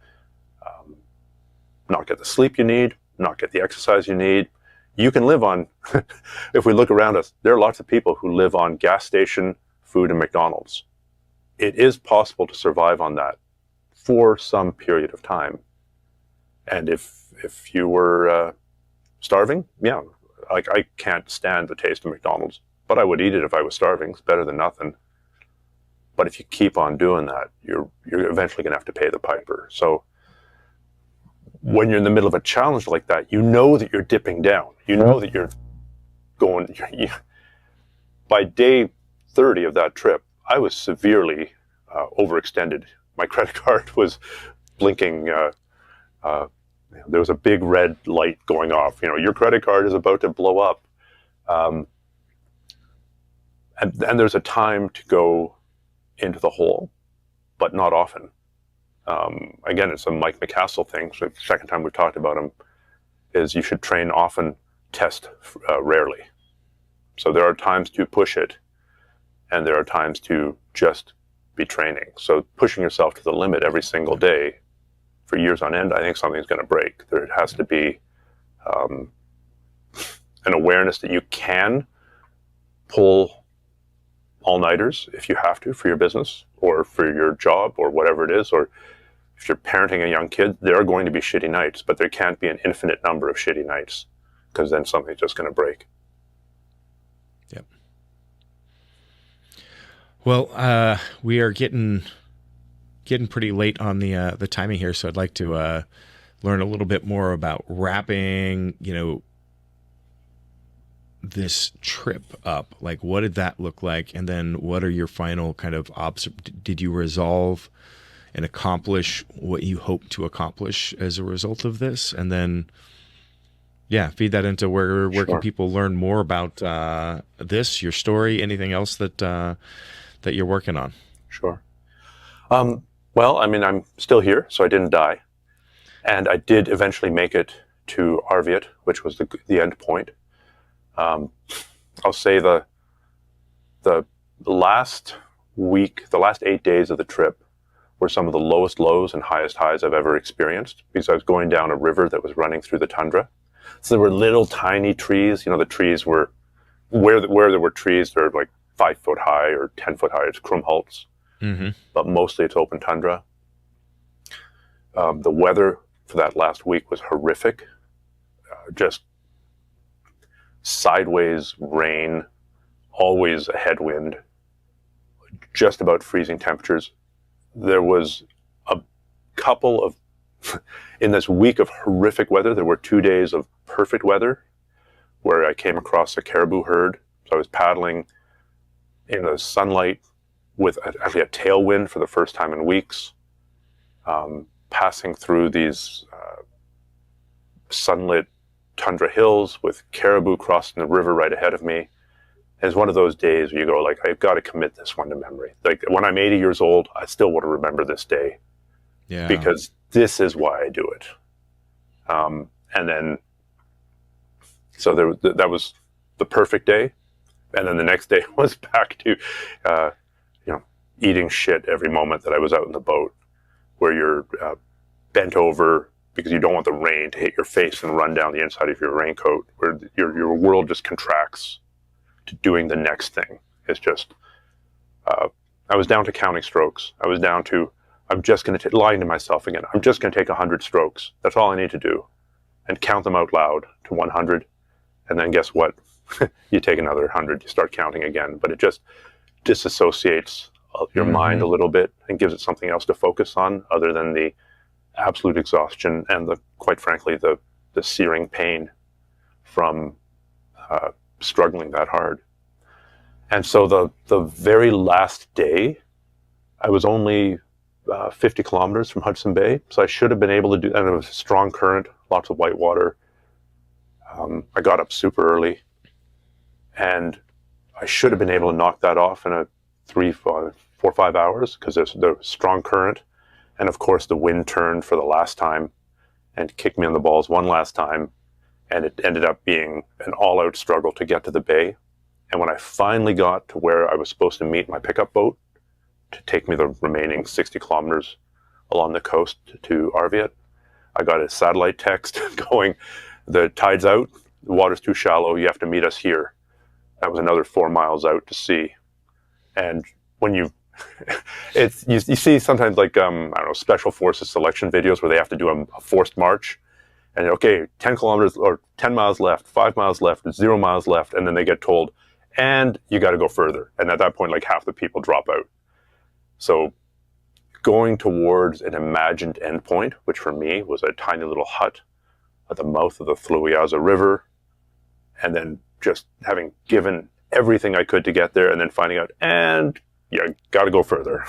not get the sleep you need, not get the exercise you need. You can live on, if we look around us, there are lots of people who live on gas station food and McDonald's. It is possible to survive on that for some period of time. And if you were starving, yeah, like I can't stand the taste of McDonald's, but I would eat it if I was starving. It's better than nothing. But if you keep on doing that, you're eventually going to have to pay the piper. So when you're in the middle of a challenge like that, you know that you're dipping down. You know that you're going. By day 30 of that trip, I was severely overextended. My credit card was blinking. There was a big red light going off. Your credit card is about to blow up. And there's a time to go into the hole, but not often. Again, it's a Mike McCassell thing. So the second time we've talked about him is you should train often, test rarely. So there are times to push it, and there are times to just be training. So pushing yourself to the limit every single day for years on end, I think something's going to break. There has to be an awareness that you can pull all-nighters if you have to for your business or for your job or whatever it is, or if you're parenting a young kid, there are going to be shitty nights, but there can't be an infinite number of shitty nights, because then something's just going to break. Yep. Well, we are getting pretty late on the timing here, so I'd like to learn a little bit more about wrapping, this trip up. Like, what did that look like? And then what are your final kind of did you resolve and accomplish what you hope to accomplish as a result of this? And then, feed that into where Sure. Can people learn more about this, your story, anything else that you're working on? Sure. Well, I'm still here, so I didn't die. And I did eventually make it to Arviat, which was the end point. I'll say the last week, the last 8 days of the trip were some of the lowest lows and highest highs I've ever experienced, because I was going down a river that was running through the tundra. So there were little tiny trees. The trees were where there were trees, they're like 5 foot high or 10 foot high. It's Krumholtz, but mostly it's open tundra. The weather for that last week was horrific. Just sideways rain, always a headwind, just about freezing temperatures. There was a couple of, in this week of horrific weather, there were 2 days of perfect weather where I came across a caribou herd. So I was paddling in the sunlight with actually a tailwind for the first time in weeks, passing through these sunlit tundra hills with caribou crossing the river right ahead of me. And it's one of those days where you go like, I've got to commit this one to memory. Like when I'm 80 years old, I still want to remember this day. Yeah. Because this is why I do it. And then, so that was the perfect day. And then the next day was back to, eating shit every moment that I was out in the boat, where you're bent over because you don't want the rain to hit your face and run down the inside of your raincoat, where your world just contracts to doing the next thing. It's just, I was down to counting strokes. I was down to, I'm just going to, lying to myself again, I'm just going to take 100 strokes. That's all I need to do. And count them out loud to 100. And then guess what? You take another 100, you start counting again. But it just disassociates your mind a little bit and gives it something else to focus on other than the absolute exhaustion and quite frankly, the searing pain from struggling that hard. And so the very last day, I was only 50 kilometers from Hudson Bay, so I should have been able to do, and it was a strong current, lots of white water. I got up super early, and I should have been able to knock that off in a 4 or 5 hours, because there's the strong current, and of course the wind turned for the last time and kicked me on the balls one last time, and it ended up being an all-out struggle to get to the bay. And when I finally got to where I was supposed to meet my pickup boat to take me the remaining 60 kilometers along the coast to Arviat, I got a satellite text going, the tide's out, the water's too shallow, you have to meet us here. That was another 4 miles out to sea. And when you see sometimes like, special forces selection videos where they have to do a forced march, and okay, 10 kilometers or 10 miles left, 5 miles left, 0 miles left, and then they get told, and you got to go further. And at that point, like half the people drop out. So going towards an imagined endpoint, which for me was a tiny little hut at the mouth of the Fluiaza River, and then just having given everything I could to get there, and then finding out, and you got to go further.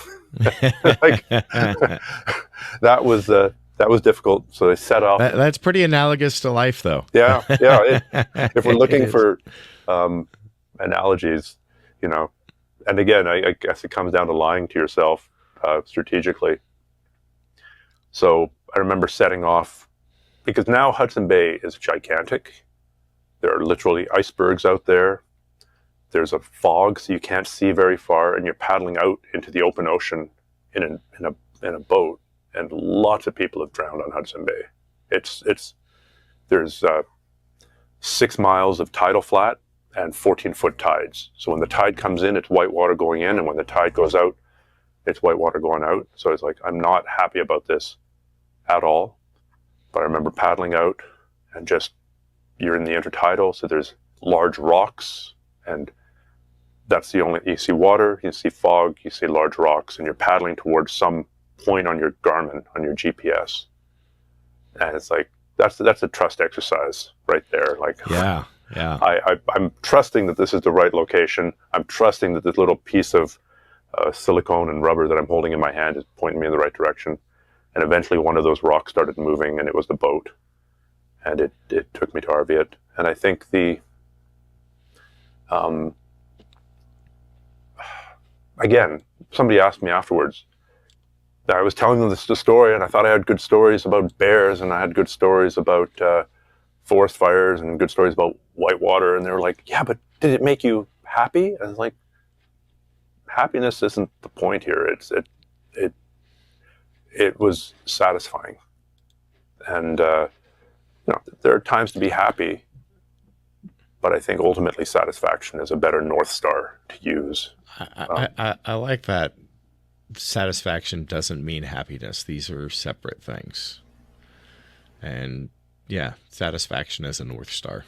Like, that was difficult. So they set off. That's pretty analogous to life, though. Yeah. If we're looking for analogies, and again, I guess it comes down to lying to yourself strategically. So I remember setting off, because now Hudson Bay is gigantic. There are literally icebergs out there. There's a fog, so you can't see very far, and you're paddling out into the open ocean in a boat. And lots of people have drowned on Hudson Bay. There's 6 miles of tidal flat and 14-foot tides. So when the tide comes in, it's white water going in, and when the tide goes out, it's white water going out. So it's like, I'm not happy about this at all. But I remember paddling out, and just, you're in the intertidal, so there's large rocks, and that's you see water, you see fog, you see large rocks, and you're paddling towards some point on your Garmin, on your GPS. And it's like, that's a trust exercise right there. Like, yeah. I'm trusting that this is the right location. I'm trusting that this little piece of silicone and rubber that I'm holding in my hand is pointing me in the right direction. And eventually one of those rocks started moving, and it was the boat. And it took me to Arviat. And I think again, somebody asked me afterwards, I was telling them the story, and I thought I had good stories about bears, and I had good stories about forest fires, and good stories about white water. And they were like, yeah, but did it make you happy? And I was like, happiness isn't the point here. It was satisfying. And there are times to be happy, but I think ultimately satisfaction is a better North Star to use. I like that. Satisfaction doesn't mean happiness. These are separate things. And yeah, satisfaction is a North Star.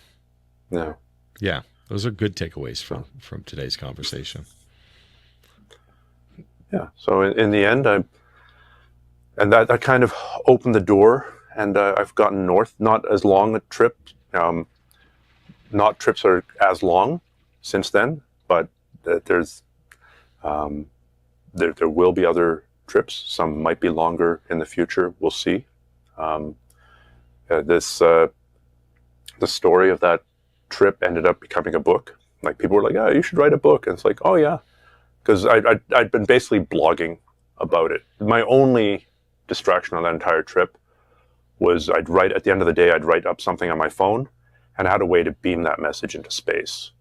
Yeah. Those are good takeaways from today's conversation. yeah. So in the end, and that kind of opened the door, and I've gotten north. Not as long a trip. Not trips are as long since then, but there's there will be other trips. Some might be longer in the future. We'll see. The story of that trip ended up becoming a book. Like, people were like, "Oh, you should write a book." And it's like, "Oh yeah," because I'd been basically blogging about it. My only distraction on that entire trip was I'd write at the end of the day. I'd write up something on my phone, and I had a way to beam that message into space.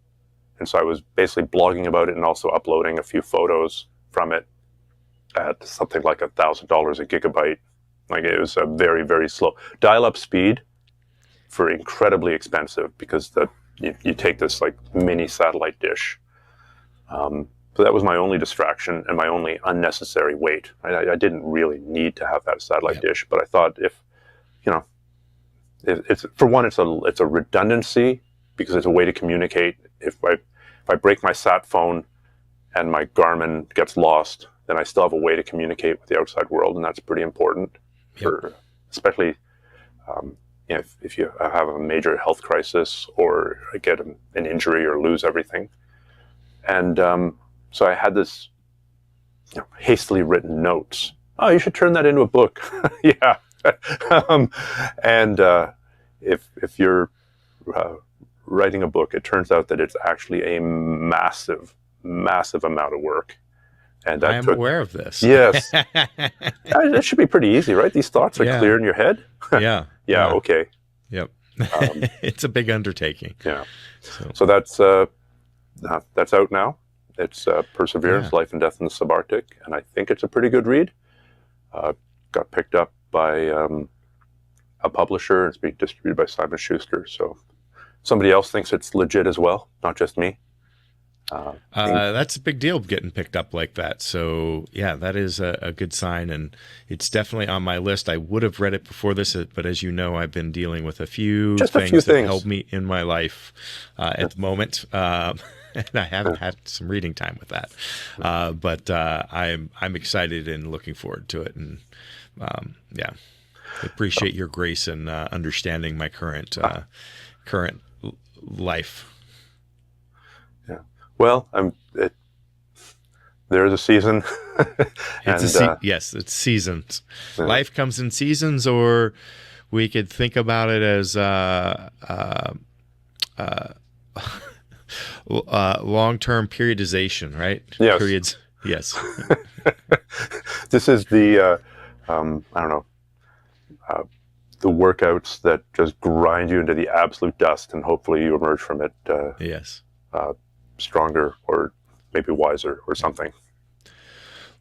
And so I was basically blogging about it and also uploading a few photos from it at something like $1,000 a gigabyte. Like, it was a very, very slow dial-up speed for incredibly expensive, because you take this like mini satellite dish. So that was my only distraction and my only unnecessary wait. I didn't really need to have that satellite dish, but I thought, if it's, for one, it's a redundancy, because it's a way to communicate. If I break my sat phone and my Garmin gets lost, then I still have a way to communicate with the outside world, and that's pretty important. For especially if you have a major health crisis or get an injury or lose everything. And so I had this hastily written notes. "Oh, you should turn that into a book." Yeah. And if you're writing a book, it turns out that it's actually a massive, massive amount of work. And I am aware of this. Yes. It should be pretty easy, right? These thoughts are clear in your head. Yeah. Yeah. Okay. Yep. It's a big undertaking. Yeah. So that's out now. It's Perseverance, Life and Death in the Subarctic, and I think it's a pretty good read. Got picked up by a publisher. It's being distributed by Simon Schuster. So somebody else thinks it's legit as well, not just me. That's a big deal, getting picked up like that. So yeah, that is a good sign, and it's definitely on my list. I would have read it before this, but as you know, I've been dealing with a few things that help me in my life at the moment, and I haven't had some reading time with that. But I'm excited and looking forward to it, and I appreciate your grace and understanding my current life. Well, there's a season. Yes, it's seasons. Yeah. Life comes in seasons, or we could think about it as long-term periodization, right? Yes. Periods. Yes. This is the the workouts that just grind you into the absolute dust, and hopefully you emerge from it. Yes. Stronger, or maybe wiser, or something.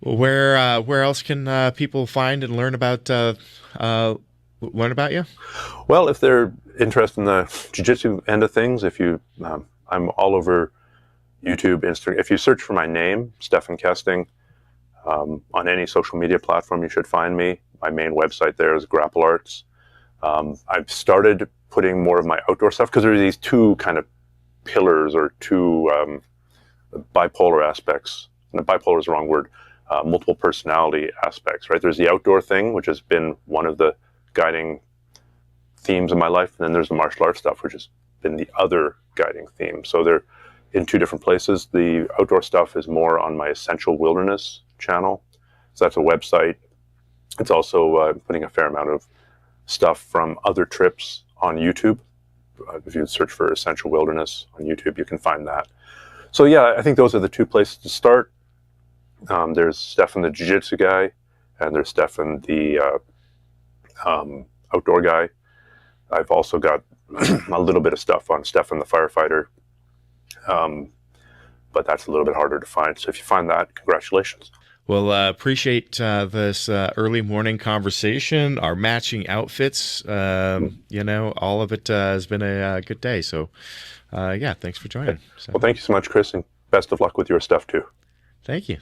Well, where else can people find and learn about you? Well, if they're interested in the jiu-jitsu end of things, I'm all over YouTube, Instagram. If you search for my name, Stephan Kesting, on any social media platform, you should find me. My main website there is Grapple Arts. I've started putting more of my outdoor stuff, because there are these two kind of pillars, or two bipolar aspects. And bipolar is the wrong word. Multiple personality aspects, right? There's the outdoor thing, which has been one of the guiding themes of my life, and then there's the martial arts stuff, which has been the other guiding theme. So they're in two different places. The outdoor stuff is more on my Essential Wilderness channel. So that's a website. It's also putting a fair amount of stuff from other trips on YouTube. If you search for Essential Wilderness on YouTube, you can find that. So yeah, I think those are the two places to start. There's Stephan the jiu-jitsu guy, and there's Stephan the outdoor guy. I've also got a little bit of stuff on Stephan the firefighter, but that's a little bit harder to find. So if you find that, congratulations. Well, appreciate this early morning conversation, our matching outfits, all of it has been a good day. So, thanks for joining. Well, thank you so much, Chris, and best of luck with your stuff too. Thank you.